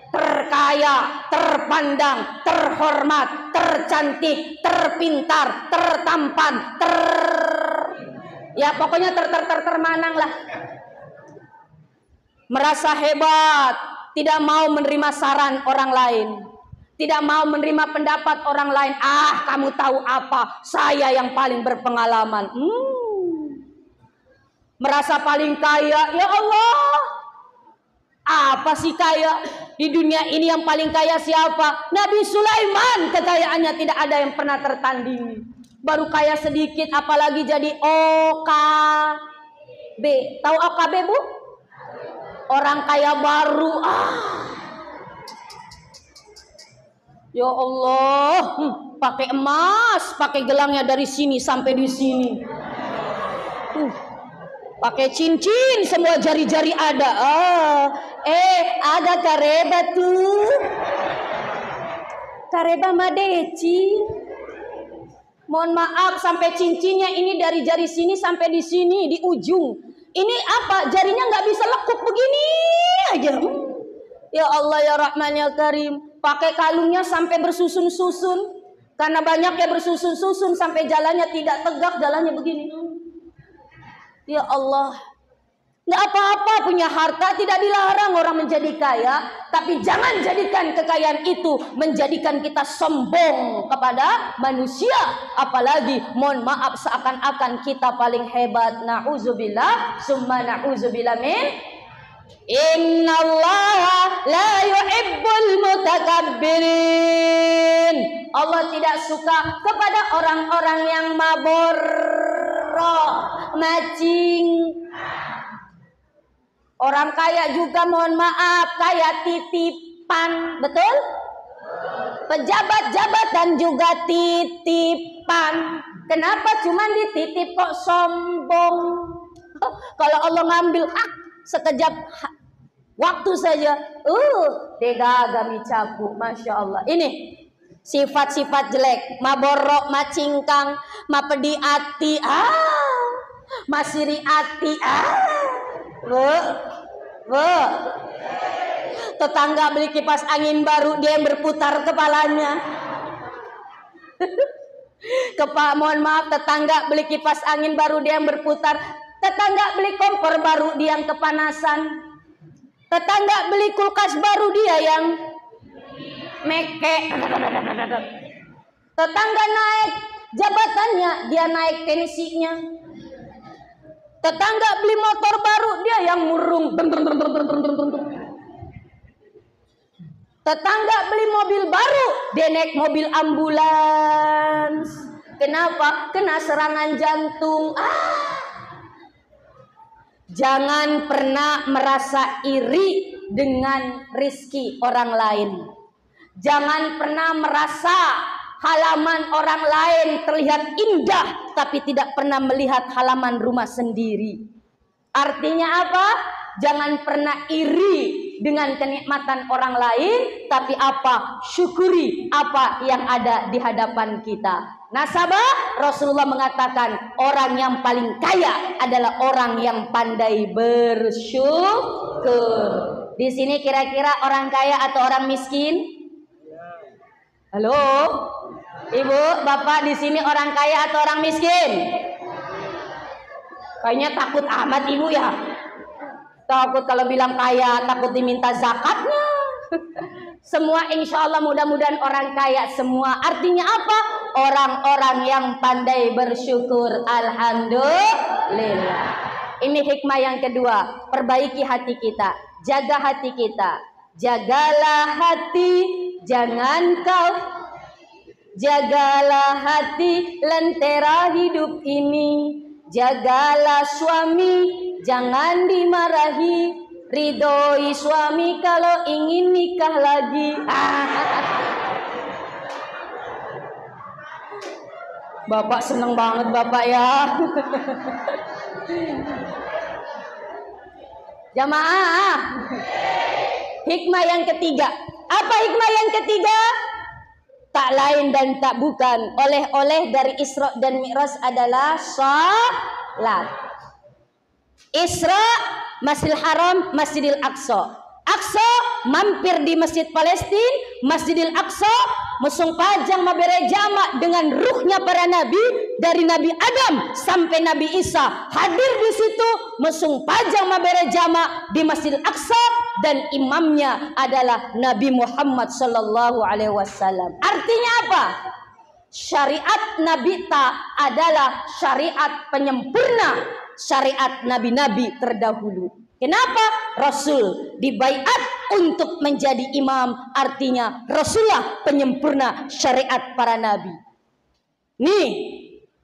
Terkaya, terpandang, terhormat, tercantik, terpintar, tertampan, ya pokoknya termanang lah. Merasa hebat, tidak mau menerima saran orang lain, tidak mau menerima pendapat orang lain. Kamu tahu apa? Saya yang paling berpengalaman. Merasa paling kaya, ya Allah. Apa sih kaya? Di dunia ini yang paling kaya siapa? Nabi Sulaiman, kekayaannya tidak ada yang pernah tertandingi. Baru kaya sedikit, apalagi jadi OKB. Tahu OKB bu? Orang kaya baru. Ya Allah, pakai emas, pakai gelangnya dari sini sampai di sini. Pakai cincin, semua jari-jari ada. Ada kareba tuh. Kareba madeci. Mohon maaf, sampai cincinnya ini dari jari sini sampai di sini, di ujung. Ini apa? Jarinya nggak bisa lekuk begini aja. Ya Allah ya Rahman ya Karim. Pakai kalungnya sampai bersusun-susun. Karena banyak yang bersusun-susun sampai jalannya tidak tegak, jalannya begini. Ya Allah, nggak apa-apa punya harta, tidak dilarang orang menjadi kaya, tapi jangan jadikan kekayaan itu menjadikan kita sombong kepada manusia, apalagi mohon maaf seakan-akan kita paling hebat. Na'udzubillah, summa na'udzubillah min. Innallaha la yuhibbul mutakabbirin. Allah tidak suka kepada orang-orang yang maborok, macing. Orang kaya juga mohon maaf kayak titipan, betul? Pejabat jabatan juga titipan. Kenapa cuma dititip kok sombong? Kalau Allah ngambil sekejap waktu saja, degaga micaku, masya Allah. Ini sifat-sifat jelek, maborok, macingkang, mapedi ati, masiri ati, tetangga beli kipas angin baru, dia yang berputar kepalanya. Mohon maaf, tetangga beli kipas angin baru, dia yang berputar. Tetangga beli kompor baru, dia yang kepanasan. Tetangga beli kulkas baru, dia yang meke. Tetangga naik jabatannya, dia naik tensinya. Tetangga beli motor baru, dia yang murung. Tetangga beli mobil baru, dia naik mobil ambulans. Kenapa? Kena serangan jantung. Jangan pernah merasa iri dengan rizki orang lain. Jangan pernah merasa halaman orang lain terlihat indah, tapi tidak pernah melihat halaman rumah sendiri. Artinya apa? Jangan pernah iri dengan kenikmatan orang lain, tapi apa? Syukuri apa yang ada di hadapan kita. Nasabah, Rasulullah mengatakan orang yang paling kaya adalah orang yang pandai bersyukur. Di sini kira-kira orang kaya atau orang miskin? Halo, Ibu, Bapak, di sini orang kaya atau orang miskin? Kayaknya takut amat Ibu ya. Takut kalau bilang kaya, takut diminta zakatnya. Semua insya Allah mudah-mudahan orang kaya semua. Artinya apa? Orang-orang yang pandai bersyukur. Alhamdulillah. Ini hikmah yang kedua. Perbaiki hati kita. Jaga hati kita. Jagalah hati, jangan kau. Jagalah hati, lentera hidup ini. Jagalah suami, jangan dimarahi. Ridhoi suami kalau ingin nikah lagi. Bapak seneng banget Bapak ya. Jamaah. Hikmah yang ketiga. Apa hikmah yang ketiga? Tak lain dan tak bukan, oleh-oleh dari Isra dan Mi'raj adalah salat. Isra Masjidil Haram, Masjidil Aqsa. Aqsa mampir di Masjid Palestina, Masjidil Aqsa mesung pajang mabere jama dengan ruhnya para nabi dari Nabi Adam sampai Nabi Isa hadir di situ mesung pajang mabere jama di Masjidil Aqsa dan imamnya adalah Nabi Muhammad sallallahu alaihi wasallam. Artinya apa? Syariat Nabi ta adalah syariat penyempurna syariat nabi-nabi terdahulu. Kenapa? Rasul dibaiat untuk menjadi imam, artinya Rasulullah penyempurna syariat para nabi. Nih,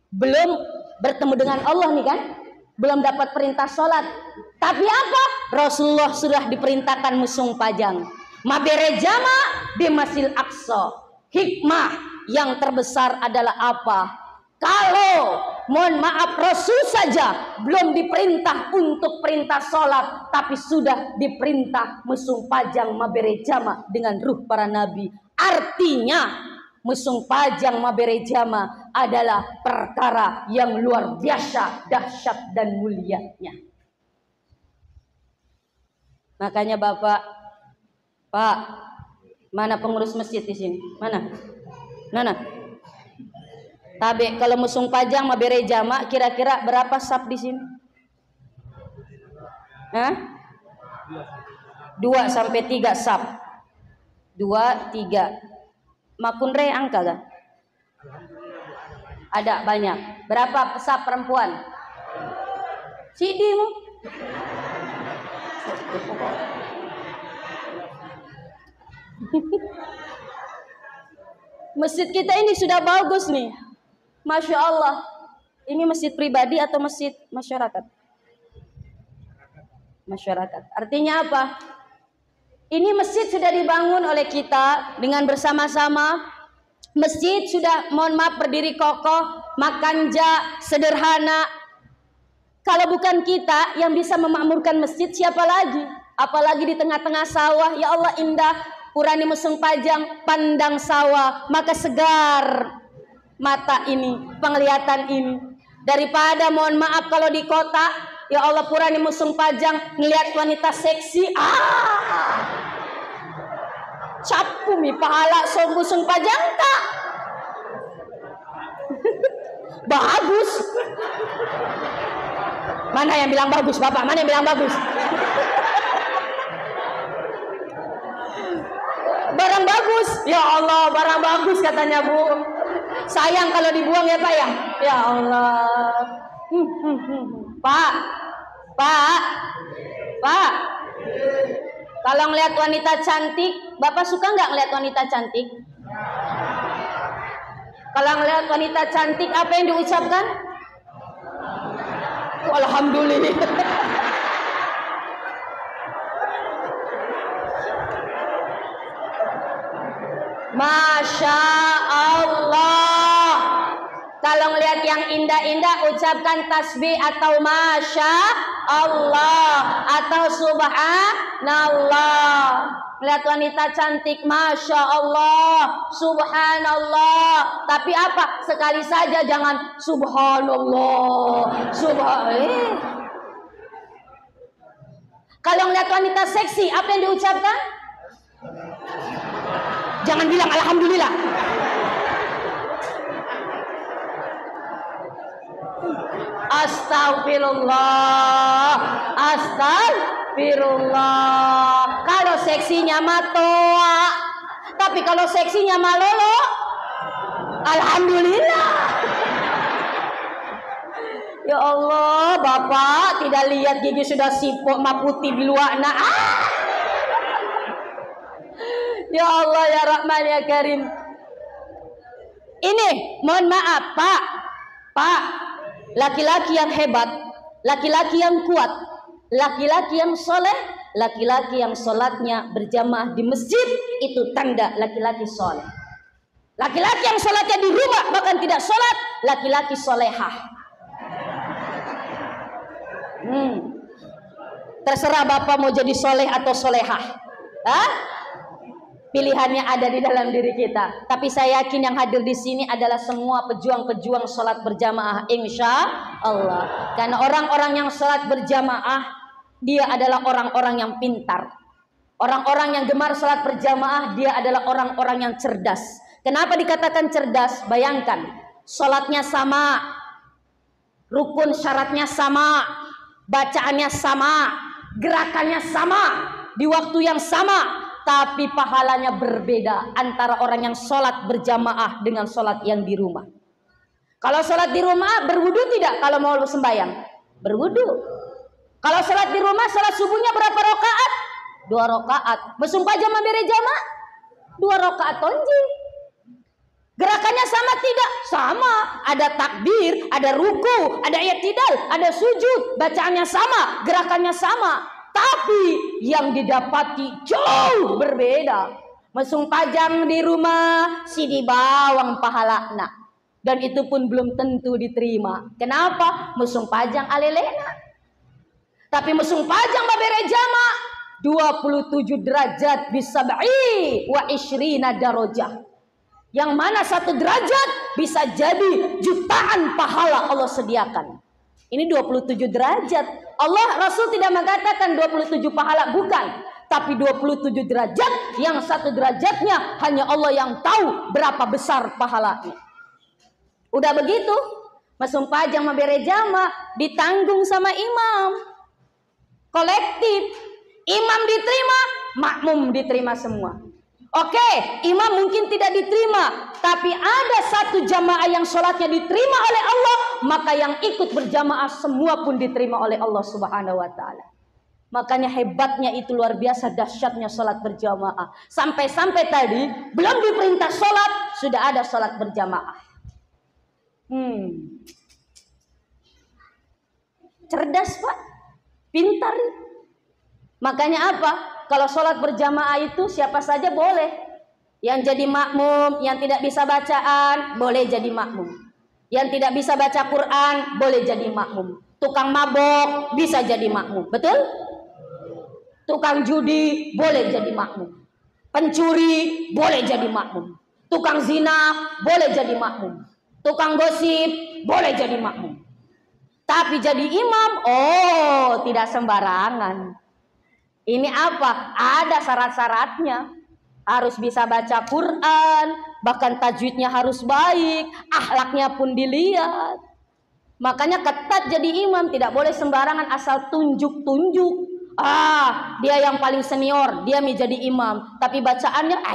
belum bertemu dengan Allah nih kan? Belum dapat perintah sholat. Tapi apa? Rasulullah sudah diperintahkan musung pajang. Mabere jama di Masjidil Aqsa. Hikmah yang terbesar adalah apa? Kalau mohon maaf Rasul saja belum diperintah untuk perintah sholat, tapi sudah diperintah mesung pajang mabere jama dengan ruh para nabi. Artinya mesung pajang mabere jama adalah perkara yang luar biasa dahsyat dan mulianya. Makanya Bapak, Pak, mana pengurus masjid di sini? Mana? Tabe kalau musung pajang mabere jama kira-kira berapa sap di sini? 2 sampai 3 sap. 2, 3. Makunre angka gak? Ada banyak. Berapa sap perempuan? Sidimu. Masjid kita ini sudah bagus nih. Masya Allah. Ini masjid pribadi atau masjid masyarakat? Masyarakat. Artinya apa? Ini masjid sudah dibangun oleh kita dengan bersama-sama. Masjid sudah, mohon maaf, berdiri kokoh, makanja, sederhana. Kalau bukan kita yang bisa memakmurkan masjid, siapa lagi? Apalagi di tengah-tengah sawah. Ya Allah, indah. Purani Mesung Pajang, pandang sawah, maka segar mata ini, penglihatan ini. Daripada, mohon maaf, kalau di kota, ya Allah, Purani Mesung Pajang, ngelihat wanita seksi, capu mi pahala Mesung Pajang tak bagus. Mana yang bilang bagus, Bapak? Mana yang bilang bagus? Barang bagus, ya Allah, barang bagus katanya Bu. Sayang kalau dibuang ya Pak ya. Ya Allah. Pak. Kalau ngeliat wanita cantik, Bapak suka nggak ngeliat wanita cantik? Kalau ngeliat wanita cantik, apa yang diucapkan? Alhamdulillah. Masya Allah. Kalau ngelihat yang indah-indah, ucapkan tasbih atau Masya Allah atau Subhanallah. Lihat wanita cantik, Masya Allah, Subhanallah. Tapi apa? Sekali saja, jangan Subhanallah. Kalau ngelihat wanita seksi, apa yang diucapkan? Jangan bilang Alhamdulillah. Astagfirullah. Kalau seksinya matoa, tapi kalau seksinya malolo, Alhamdulillah. Ya Allah, Bapak tidak lihat gigi sudah sipok maputi biluana. Ya Allah, ya Rahman, ya Karim. Ini, mohon maaf, Pak, laki-laki yang hebat, laki-laki yang kuat, laki-laki yang soleh, laki-laki yang sholatnya berjamaah di masjid, itu tanda laki-laki soleh. Laki-laki yang sholatnya di rumah bahkan tidak sholat, laki-laki solehah. Terserah Bapak mau jadi soleh atau solehah. Pilihannya ada di dalam diri kita. Tapi saya yakin yang hadir di sini adalah semua pejuang-pejuang sholat berjamaah, insya Allah. Karena orang-orang yang sholat berjamaah, dia adalah orang-orang yang pintar. Orang-orang yang gemar sholat berjamaah, dia adalah orang-orang yang cerdas. Kenapa dikatakan cerdas? Bayangkan, sholatnya sama, rukun syaratnya sama, bacaannya sama, gerakannya sama, di waktu yang sama, tapi pahalanya berbeda antara orang yang sholat berjamaah dengan sholat yang di rumah. Kalau sholat di rumah berwudu tidak? Kalau mau sembahyang berwudu. Kalau sholat di rumah, sholat subuhnya berapa rakaat? 2 rakaat. Mesum pajam mabere jamaah 2 rakaat tonji. Gerakannya sama tidak? Sama. Ada takbir, ada ruku, ada i'tidal, ada sujud. Bacaannya sama, gerakannya sama. Tapi yang didapati jauh berbeda. Mesum pajang di rumah, si di bawang pahalana. Dan itu pun belum tentu diterima. Kenapa? Mesum pajang alelena. Tapi mesum pajang babere jama 27 derajat bisab'i wa ishrina darajah. Yang mana 1 derajat bisa jadi jutaan pahala Allah sediakan. Ini 27 derajat. Allah, Rasul tidak mengatakan 27 pahala, bukan. Tapi 27 derajat, yang 1 derajatnya hanya Allah yang tahu berapa besar pahalanya. Udah begitu, mesum pajang mabere jama ditanggung sama imam. Kolektif. Imam diterima, makmum diterima semua. Oke, imam mungkin tidak diterima, tapi ada 1 jamaah yang sholatnya diterima oleh Allah, maka yang ikut berjamaah semua pun diterima oleh Allah Subhanahu wa ta'ala. Makanya hebatnya itu luar biasa, dahsyatnya sholat berjamaah. Sampai-sampai tadi belum diperintah sholat, sudah ada sholat berjamaah. Cerdas Pak, pintar. Makanya apa? Kalau sholat berjamaah itu siapa saja boleh. Yang jadi makmum, yang tidak bisa bacaan, boleh jadi makmum. Yang tidak bisa baca Quran, boleh jadi makmum. Tukang mabok bisa jadi makmum, betul? Tukang judi boleh jadi makmum. Pencuri boleh jadi makmum. Tukang zina boleh jadi makmum. Tukang gosip boleh jadi makmum. Tapi jadi imam, oh tidak sembarangan. Ini apa? Ada syarat-syaratnya. Harus bisa baca Quran, bahkan tajwidnya harus baik, akhlaknya pun dilihat. Makanya ketat jadi imam, tidak boleh sembarangan asal tunjuk-tunjuk. Dia yang paling senior, dia menjadi imam, tapi bacaannya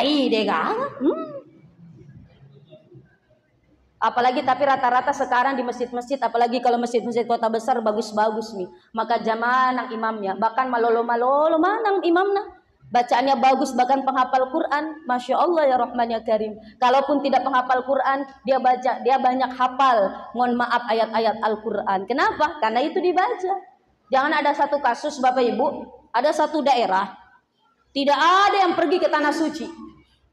apalagi tapi rata-rata sekarang di masjid-masjid, apalagi kalau masjid-masjid kota besar bagus-bagus nih, maka jamaah nang imamnya, bahkan malolo-malolo manang imamna. Bacaannya bagus, bahkan penghafal Quran. Masya Allah ya Rahman ya Karim. Kalaupun tidak penghafal Quran, dia baca, dia banyak hafal. Mohon maaf ayat-ayat Al-Quran. Kenapa? Karena itu dibaca. Jangan ada satu kasus Bapak Ibu, ada satu daerah, tidak ada yang pergi ke Tanah Suci.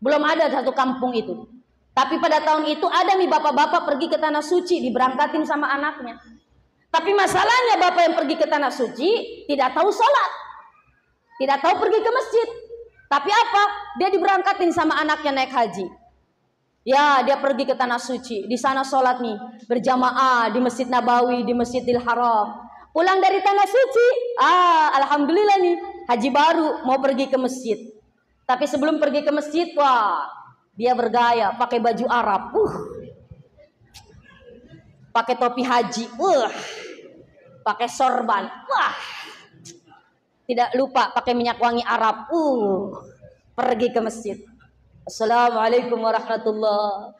Belum ada satu kampung itu. Tapi pada tahun itu ada nih bapak-bapak pergi ke Tanah Suci, diberangkatin sama anaknya. Tapi masalahnya bapak yang pergi ke Tanah Suci tidak tahu sholat. Tidak tahu pergi ke masjid. Tapi apa? Dia diberangkatin sama anaknya naik haji. Ya, dia pergi ke Tanah Suci. Di sana sholat nih, berjamaah di Masjid Nabawi, di Masjidil Haram. Pulang dari Tanah Suci, alhamdulillah nih, haji baru mau pergi ke masjid. Tapi sebelum pergi ke masjid, dia bergaya, pakai baju Arab. Pakai topi haji. Pakai sorban. Tidak lupa pakai minyak wangi Arab. Pergi ke masjid. Assalamualaikum warahmatullah.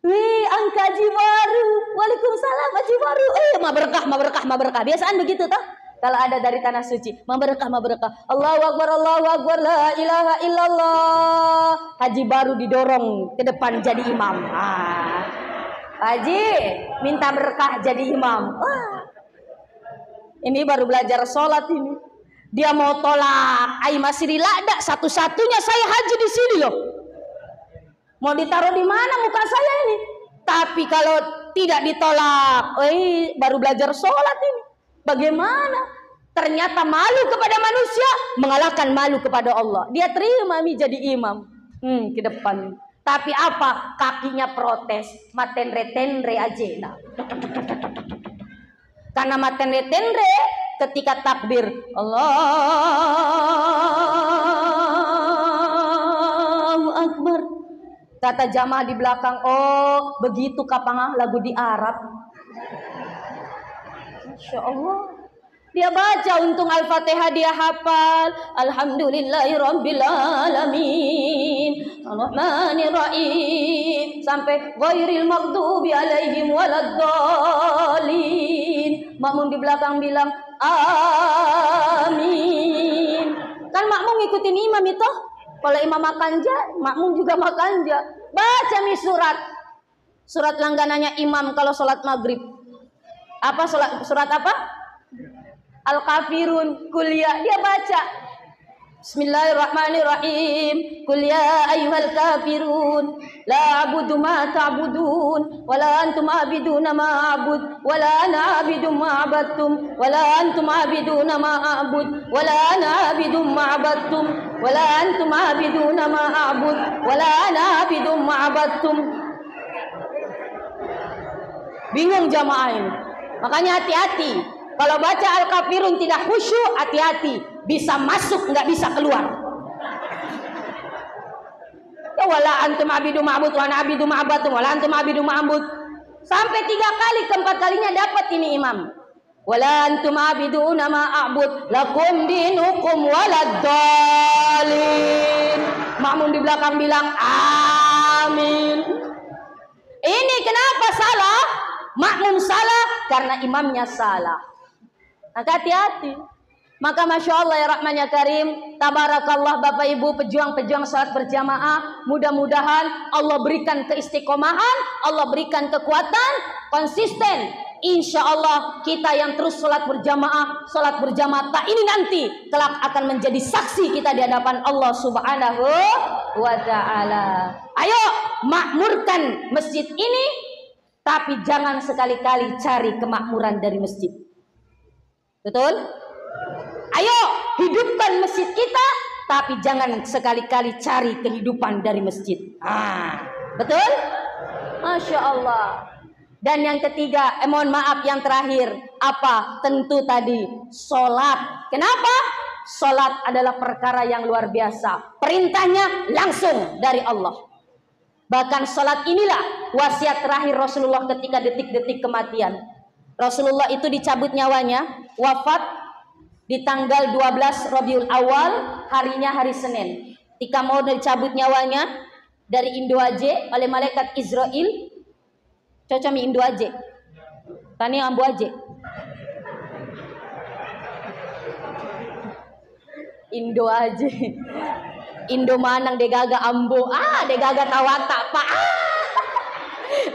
Wih, angka haji baru. Waalaikumsalam haji baru. Ma berkah. Biasaan begitu toh? Kalau ada dari Tanah Suci, ma berkah. Allahu Akbar, la ilaha illallah. Haji baru didorong ke depan jadi imam. Haji minta berkah jadi imam. Ini baru belajar sholat ini. Dia mau tolak, masih dilada, satu-satunya saya haji di sini loh. Mau ditaruh di mana muka saya ini? Tapi kalau tidak ditolak, baru belajar sholat ini. Bagaimana? Ternyata malu kepada manusia, mengalahkan malu kepada Allah. Dia terima jadi imam ke depan. Tapi apa? Kakinya protes, matenre-tenre ajena. Karena matenre-tenre ketika takbir Allahu Akbar, kata jamaah di belakang, oh begitu kapangah lagu di Arab. Masya Allah. Dia baca, untung Al-Fatihah dia hafal. Alhamdulillahirabbil alamin, Ar-Rahmanir-Rahim, sampai ghairil maghdubi alaihim waladdallin. Makmum di belakang bilang amin. Kan makmum ngikutin imam itu. Kalau imam makan ja, makmum juga makan ja. Baca nih surat langganannya imam kalau sholat maghrib. Apa surat apa? Al-Kafirun, kuliah, dia baca. Bismillahirrahmanirrahim. Qul ya ayyuhal kafirun la a'budu ma ta'budun wa la antum a'biduna ma a'bud wa la ana a'budu ma 'abadtum wa la antum a'biduna ma a'bud wa la ana a'budu ma 'abadtum wa la antum a'biduna ma a'bud wa la ana a'budu ma 'abadtum. Bingung jamaah ini. Makanya hati-hati. Kalau baca Al-Kafirun tidak khusyuk, hati-hati. Bisa masuk, nggak bisa keluar. Ya wala antum abidu ma'bud wa ana abidu ma'badtum wala antum abidu ma'bud. Sampai 3 kali, keempat kalinya dapat ini imam. Wala antum abiduna ma'abud lakum dinukum waladdallin. Makmum di belakang bilang amin. Ini kenapa salah? Makmum salah karena imamnya salah. Maka hati-hati. Maka Masya Allah ya Rahman ya Karim, tabarakallah Bapak Ibu pejuang-pejuang salat berjamaah, mudah-mudahan Allah berikan keistiqomahan, Allah berikan kekuatan, konsisten. Insya Allah kita yang terus salat berjamaah tak ini nanti kelak akan menjadi saksi kita di hadapan Allah Subhanahu wa Ta'ala. Ayo makmurkan masjid ini, tapi jangan sekali-kali cari kemakmuran dari masjid. Betul? Ayo hidupkan masjid kita, tapi jangan sekali-kali cari kehidupan dari masjid. Betul? Masya Allah. Dan yang ketiga, mohon maaf yang terakhir, apa? Tentu tadi sholat. Kenapa? Sholat adalah perkara yang luar biasa. Perintahnya langsung dari Allah. Bahkan sholat inilah wasiat terakhir Rasulullah ketika detik-detik kematian. Rasulullah itu dicabut nyawanya, wafat di tanggal 12 Rabiul Awal, harinya hari Senin. Ketika mau dicabut nyawanya dari Indo Aje oleh malaikat Israel, cocok Indo Aje, tani ambu Aje, Indo Aje, Indo Manang degaga ambo, degaga tawata pak.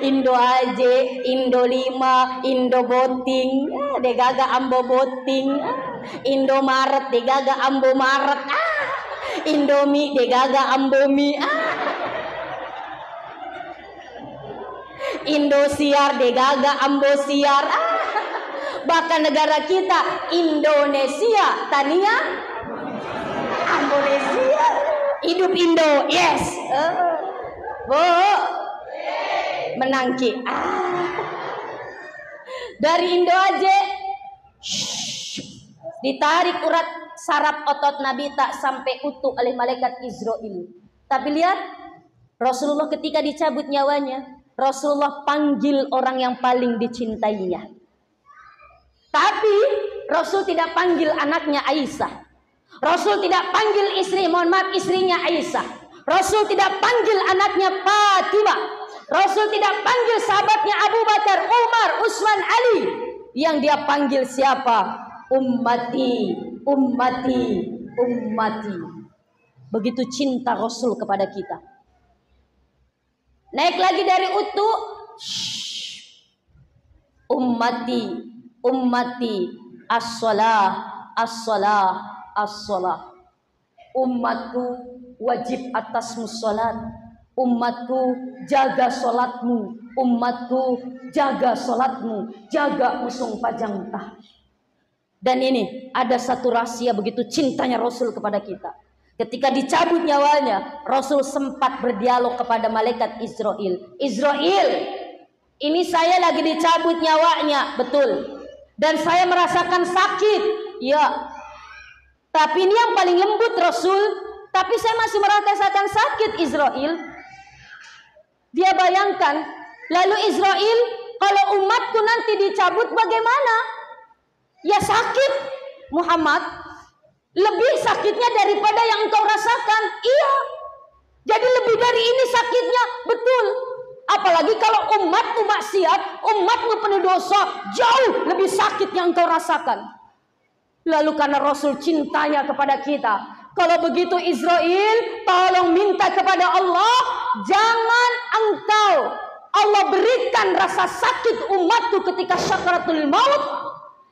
Indo Aje, Indo 5, Indo Boting, degaga ambo Boting, Indo Maret degaga ambo Maret, Indomie degaga ambo Mi, Indosiar degaga ambo Siar, bahkan negara kita Indonesia, tania Indonesia, hidup Indo, yes, menangki dari Indo Aje, ditarik urat saraf otot Nabi tak sampai utuh oleh malaikat Israel. Tapi lihat Rasulullah ketika dicabut nyawanya, Rasulullah panggil orang yang paling dicintainya. Tapi Rasul tidak panggil anaknya Aisyah. Rasul tidak panggil istrinya Aisyah. Rasul tidak panggil anaknya Fatimah. Rasul tidak panggil sahabatnya Abu Bakar, Umar, Utsman, Ali. Yang dia panggil siapa? Ummati, ummati, ummati. Begitu cinta Rasul kepada kita. Naik lagi dari utuh. Ummati, ummati, as-salah, as-salah, as-salah. Umatku wajib atasmu salat. Umatku jaga solatmu, umatku jaga solatmu, jaga usung pajang tah. Dan ini ada satu rahasia begitu cintanya Rasul kepada kita. Ketika dicabut nyawanya, Rasul sempat berdialog kepada malaikat Israel. Israel, ini saya lagi dicabut nyawanya, betul. Dan saya merasakan sakit, ya. Tapi ini yang paling lembut Rasul. Tapi saya masih merasakan sakit Israel. Dia bayangkan, lalu Israel, kalau umatku nanti dicabut bagaimana? Ya sakit Muhammad, lebih sakitnya daripada yang engkau rasakan. Iya, jadi lebih dari ini sakitnya, betul. Apalagi kalau umatmu maksiat, umatmu penuh dosa, jauh lebih sakit yang engkau rasakan. Lalu karena Rasul cintanya kepada kita, kalau begitu Israel, tolong minta kepada Allah, jangan engkau Allah berikan rasa sakit umatku ketika syakaratul maut.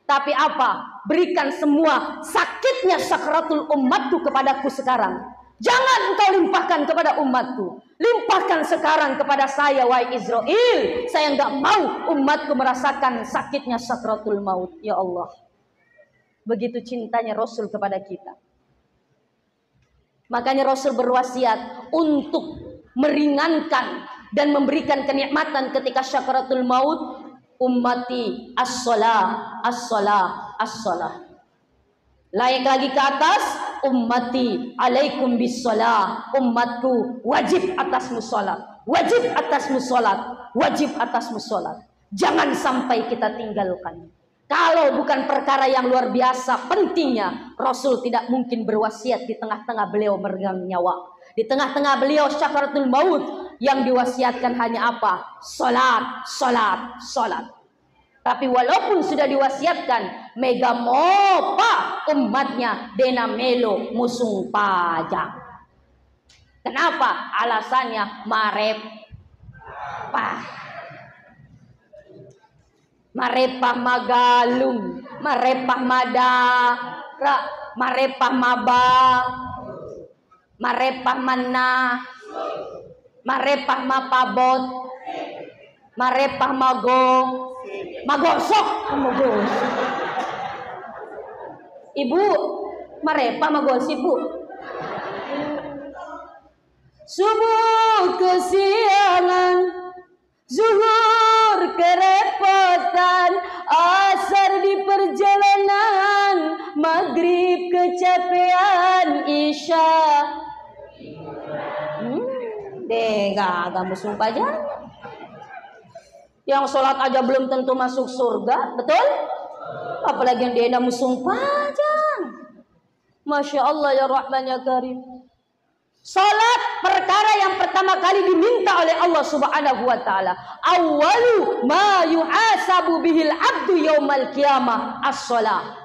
Tapi apa? Berikan semua sakitnya syakaratul umatku kepadaku sekarang. Jangan engkau limpahkan kepada umatku. Limpahkan sekarang kepada saya, wahai Israel. Saya enggak mau umatku merasakan sakitnya syakaratul maut. Ya Allah. Begitu cintanya Rasul kepada kita. Makanya Rasul berwasiat untuk meringankan dan memberikan kenikmatan ketika syakaratul maut. Ummati as-salah, as-salah, as-salah. Naik lagi ke atas, ummati alaikum bis-salah. Umatku wajib atasmu salat, wajib atasmu salat, wajib atasmu salat. Jangan sampai kita tinggalkan. Kalau bukan perkara yang luar biasa pentingnya, Rasul tidak mungkin berwasiat di tengah-tengah beliau meregang nyawa. Di tengah-tengah beliau syakaratul maut, yang diwasiatkan hanya apa? Salat, salat, salat. Tapi walaupun sudah diwasiatkan, mega mopa umatnya dena melo musung pajang. Kenapa? Alasannya marepah magalung, marepah madara, marepah mabang, marepah mana, marepah mapabot, marepah magosok. Ibu, marepah magosip, Bu. Subuh kesiangan, zuhur kerepotan, asar di perjalanan, maghrib kecapean, isya kamu sumpah aja. Yang sholat aja belum tentu masuk surga, betul? Apalagi yang dia sumpah aja. Masya Allah ya Rahman ya Karim. Salat perkara yang pertama kali diminta oleh Allah Subhanahu wa taala. Awwalu ma yuhasabu bihil abdu yaumal qiyamah as-shalah.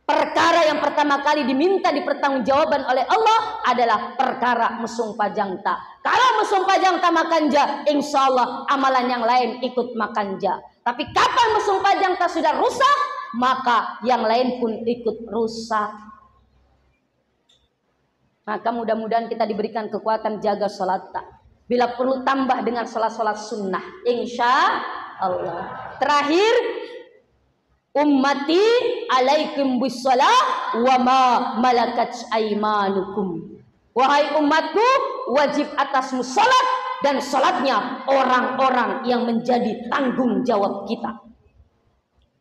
Perkara yang pertama kali diminta dipertanggungjawaban oleh Allah adalah perkara mesung pajang ta. Kalau mesung pajang ta makan ja, insya Allah amalan yang lain ikut makan ja. Tapi kapan mesung pajang ta sudah rusak, maka yang lain pun ikut rusak. Maka mudah-mudahan kita diberikan kekuatan jaga sholat tak. Bila perlu tambah dengan sholat-sholat sunnah, insya Allah. Terakhir, ummati alaikum bissalah wa ma malakat aimanukum. Wahai umatku, wajib atasmu sholat, dan sholatnya orang-orang yang menjadi tanggung jawab kita.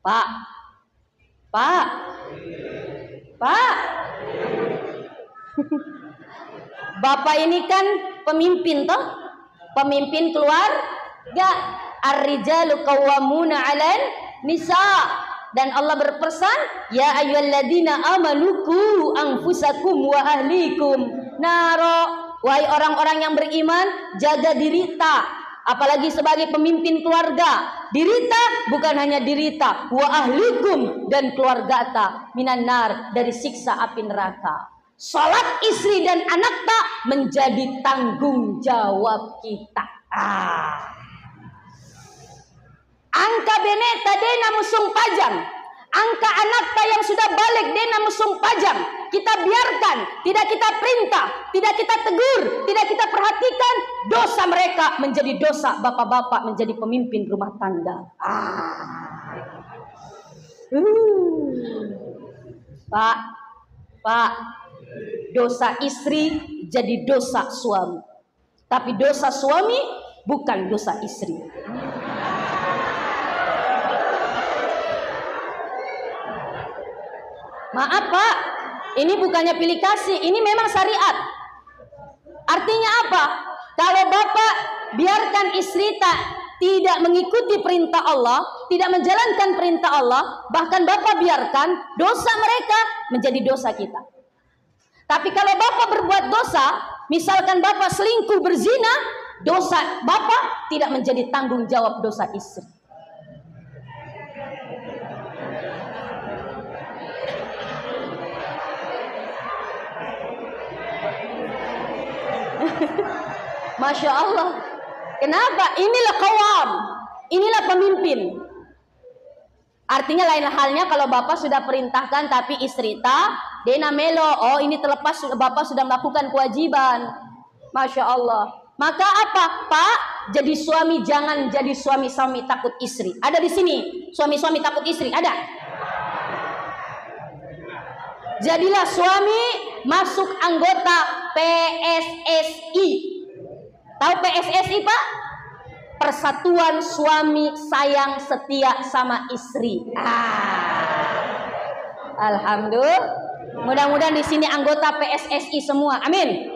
Pak. Bapak ini kan pemimpin toh? Pemimpin keluarga. Ar-rijalu qawwamuna 'alan nisa. Dan Allah berpesan, ya ayyuhalladzina amanu qu anfusakum wa ahlikum naro. Wahai orang-orang yang beriman, jaga dirita. Apalagi sebagai pemimpin keluarga, dirita bukan hanya dirita, wa ahlikum, dan keluarga ta minan nar, dari siksa api neraka. Salat istri dan anak tak menjadi tanggung jawab kita. Angka beneta dena musung pajang, angka anak tak yang sudah balik dena musung pajang. Kita biarkan, tidak kita perintah, tidak kita tegur, tidak kita perhatikan, dosa mereka menjadi dosa bapak-bapak menjadi pemimpin rumah tangga. Pak, dosa istri jadi dosa suami, tapi dosa suami bukan dosa istri. Maaf Pak, ini bukannya pilih kasih, ini memang syariat. Artinya apa? Kalau Bapak biarkan istri tidak mengikuti perintah Allah, tidak menjalankan perintah Allah, bahkan Bapak biarkan, dosa mereka menjadi dosa kita. Tapi kalau Bapak berbuat dosa, misalkan Bapak selingkuh berzina, dosa Bapak tidak menjadi tanggung jawab dosa istri. Masya Allah. Kenapa? Inilah qawam, inilah pemimpin. Artinya lain halnya kalau Bapak sudah perintahkan tapi istri dena melo, oh ini terlepas Bapak sudah melakukan kewajiban. Masya Allah. Maka apa Pak? Jadi suami jangan jadi suami-suami takut istri. Ada di sini suami-suami takut istri? Ada? Jadilah suami masuk anggota PSSI. Tahu PSSI Pak? Persatuan Suami Sayang Setia sama Istri. Alhamdulillah. Mudah-mudahan di sini anggota PSSI semua. Amin.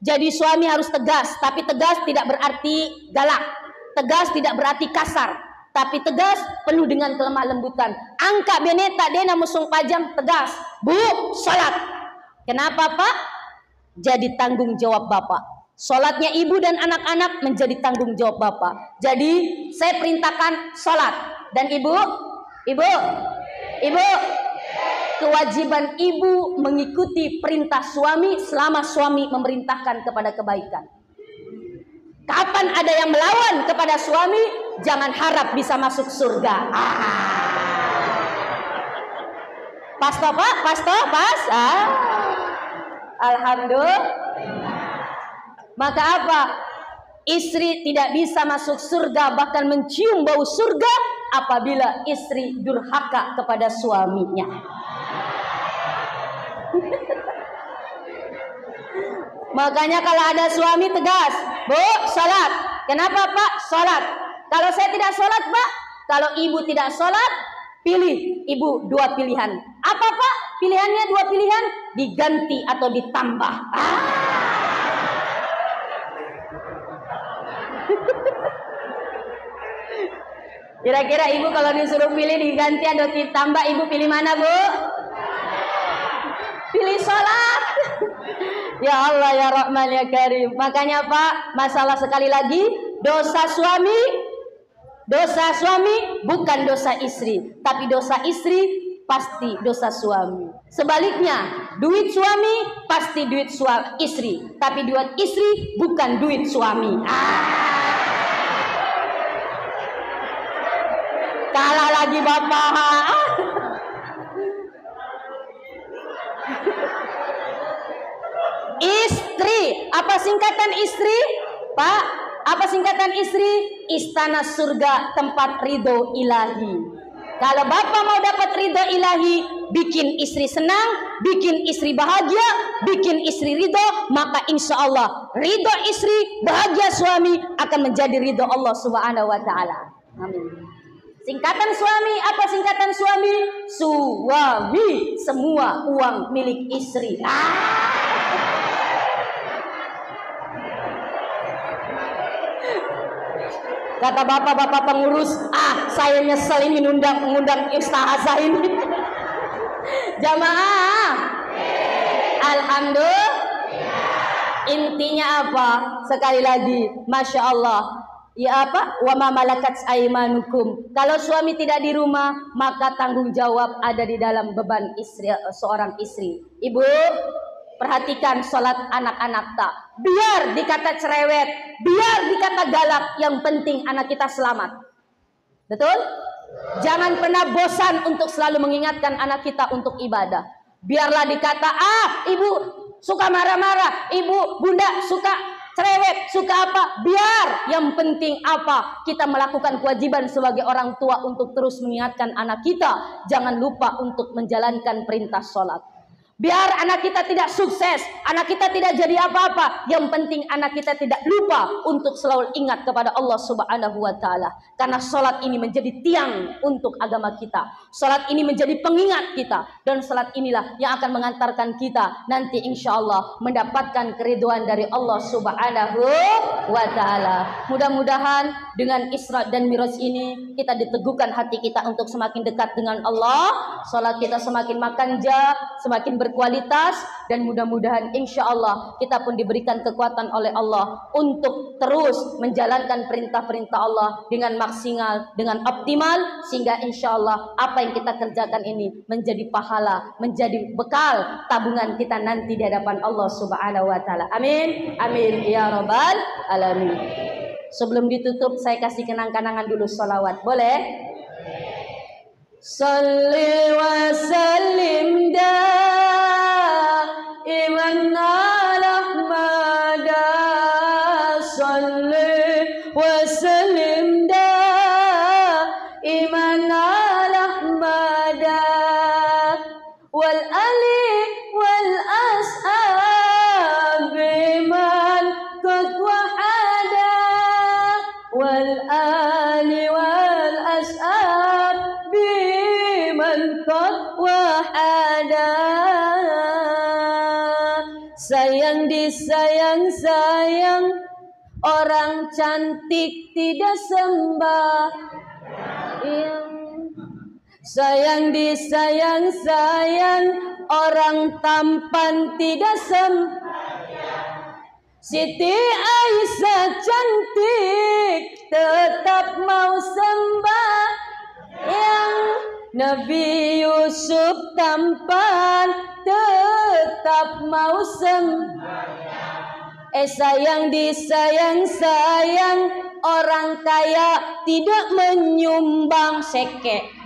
Jadi suami harus tegas, tapi tegas tidak berarti galak. Tegas tidak berarti kasar, tapi tegas penuh dengan kelemah lembutan. Angka beneta dena musung pajang tegas. Bu, salat. Kenapa Pak? Jadi tanggung jawab Bapak. Sholatnya ibu dan anak-anak menjadi tanggung jawab bapak. Jadi saya perintahkan sholat. Dan ibu, kewajiban ibu mengikuti perintah suami selama suami memerintahkan kepada kebaikan. Kapan ada yang melawan kepada suami, jangan harap bisa masuk surga. Pas toh pak? Pas? Alhamdulillah. Maka apa? Istri tidak bisa masuk surga, bahkan mencium bau surga apabila istri durhaka kepada suaminya. Makanya kalau ada suami tegas, Bu, sholat. Kenapa Pak? Sholat. Kalau saya tidak sholat Pak, kalau ibu tidak sholat, pilih ibu 2 pilihan. Apa Pak? Pilihannya 2 pilihan, diganti atau ditambah. Kira-kira ibu kalau disuruh pilih diganti atau ditambah, ibu pilih mana Bu? Pilih sholat. Ya Allah ya Rahman ya Karim. Makanya Pak, masalah sekali lagi, dosa suami bukan dosa istri, tapi dosa istri pasti dosa suami. Sebaliknya, duit suami pasti duit istri, tapi duit istri bukan duit suami. Kalah lagi bapak. Istri, apa singkatan istri? Pak, apa singkatan istri? Istana surga, tempat ridho ilahi. Kalau bapak mau dapat ridho ilahi, bikin istri senang, bikin istri bahagia, bikin istri ridho, maka insya Allah ridho istri, bahagia suami akan menjadi ridho Allah Subhanahu Wa Taala. Amin. Singkatan suami, apa singkatan suami? Suami, semua uang milik istri. Kata bapak-bapak pengurus, saya nyesel ini mengundang ustazah ini. Jamaah, alhamdulillah. Intinya apa? Sekali lagi, masya Allah. Ya apa? Wa ma malakat aimanukum. Kalau suami tidak di rumah, maka tanggung jawab ada di dalam beban istri, seorang istri. Ibu, perhatikan sholat anak-anak tak. Biar dikata cerewet, biar dikata galak, yang penting anak kita selamat. Betul? Jangan pernah bosan untuk selalu mengingatkan anak kita untuk ibadah. Biarlah dikata, ibu suka marah-marah, ibu, bunda suka cerewet, suka apa? Biar yang penting apa? Kita melakukan kewajiban sebagai orang tua untuk terus mengingatkan anak kita. Jangan lupa untuk menjalankan perintah sholat. Biar anak kita tidak sukses, anak kita tidak jadi apa-apa, yang penting anak kita tidak lupa untuk selalu ingat kepada Allah Subhanahu Wa Taala. Karena sholat ini menjadi tiang untuk agama kita. Sholat ini menjadi pengingat kita, dan sholat inilah yang akan mengantarkan kita nanti insya Allah mendapatkan keridhaan dari Allah Subhanahu Wa Taala. Mudah-mudahan dengan Isra dan Miraj ini kita diteguhkan hati kita untuk semakin dekat dengan Allah. Sholat kita semakin makanja, semakin berkualitas, dan mudah-mudahan insya Allah kita pun diberikan kekuatan oleh Allah untuk terus menjalankan perintah-perintah Allah dengan maksimal, dengan optimal, sehingga insya Allah apa yang kita kerjakan ini menjadi pahala, menjadi bekal tabungan kita nanti di hadapan Allah Subhanahu Wa Taala. Amin, amin ya rabbal alamin. Sebelum ditutup saya kasih kenang-kenangan dulu sholawat, boleh? Salli wa sallim daiman ala Ahmada. Salli wa sallim daiman ala Ahmada. Wal ali wal ashabi man qad wahada. Wal ali wal ashabi wahada. Sayang disayang-sayang, orang cantik tidak sembah. Sayang disayang-sayang, orang tampan tidak sembah. Siti Aisyah cantik tetap mau sembah yang Nabi Yusuf tampan tetap mau sayang disayang-sayang orang kaya tidak menyumbang seke.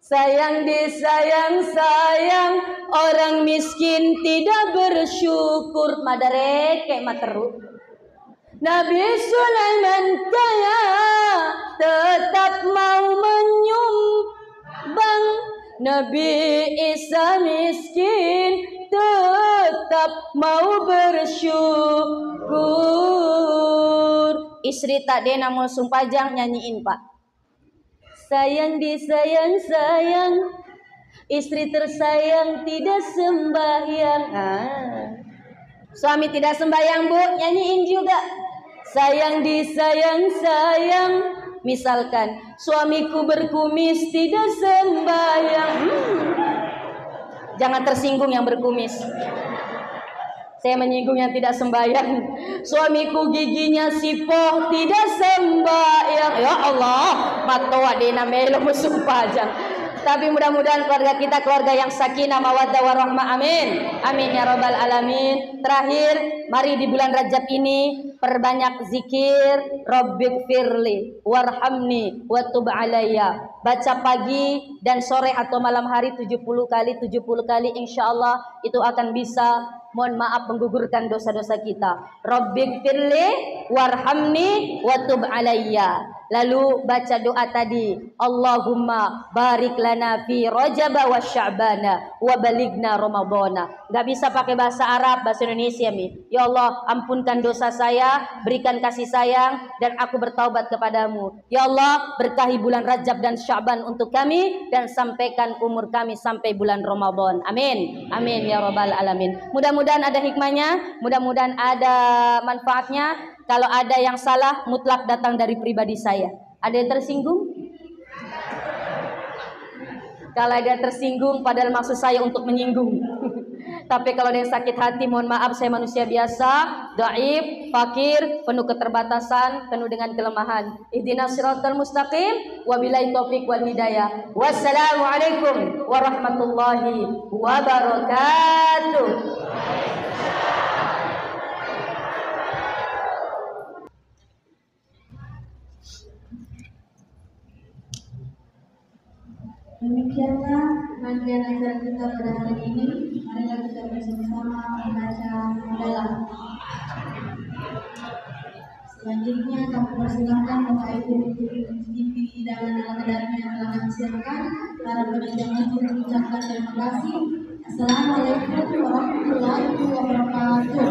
Sayang disayang-sayang orang miskin tidak bersyukur. Madareke materu. Nabi Sulaiman kaya tetap mau menyumbang. Nabi Isa miskin tetap mau bersyukur. Istri tak dena mau sumpajang nyanyiin Pak. Sayang disayang-sayang, istri tersayang tidak sembahyang. Suami tidak sembahyang Bu, nyanyiin juga. Sayang disayang-sayang, misalkan suamiku berkumis tidak sembahyang. Jangan tersinggung yang berkumis. Saya menyinggung yang tidak sembahyang. Suamiku giginya sipoh tidak sembahyang. Ya Allah, matoa dena melo musumpajang. Tapi mudah-mudahan keluarga kita keluarga yang sakinah mawaddah warahmah. Amin. Amin ya rabbal alamin. Terakhir, mari di bulan Rajab ini perbanyak zikir Rabbighfirli warhamni wa tub alayya. Baca pagi dan sore atau malam hari 70 kali insyaallah itu akan bisa mohon maaf menggugurkan dosa-dosa kita. Rabbighfirli warhamni wa tub alayya. Lalu baca doa tadi, Allahumma barik lana fi Rajab wa Sya'bana wa balighna Ramadhana. Enggak bisa pakai bahasa Arab, bahasa Indonesia Mi. Ya Allah, ampunkan dosa saya, berikan kasih sayang dan aku bertaubat kepadamu. Ya Allah, berkahi bulan Rajab dan Sya'ban untuk kami dan sampaikan umur kami sampai bulan Ramadan. Amin. Amin ya rabbal alamin. Mudah-mudahan ada hikmahnya, mudah-mudahan ada manfaatnya. Kalau ada yang salah, mutlak datang dari pribadi saya. Ada yang tersinggung? Kalau ada yang tersinggung, padahal maksud saya untuk menyinggung. Tapi kalau ada yang sakit hati, mohon maaf, saya manusia biasa, dhaif, fakir, penuh keterbatasan, penuh dengan kelemahan. Ihdinas siratal mustaqim, wabillahi taufiq wal hidayah. Wassalamualaikum warahmatullahi wabarakatuh. Demikianlah rangkaian acara kita pada hari ini. Marilah kita bersama-sama membaca dalam. Selanjutnya kami persilahkan Bapak Ibu TV dan anak-anaknya yang telah kami siapkan. Para penajam masjid mengucapkan terima kasih. Assalamualaikum warahmatullahi wabarakatuh.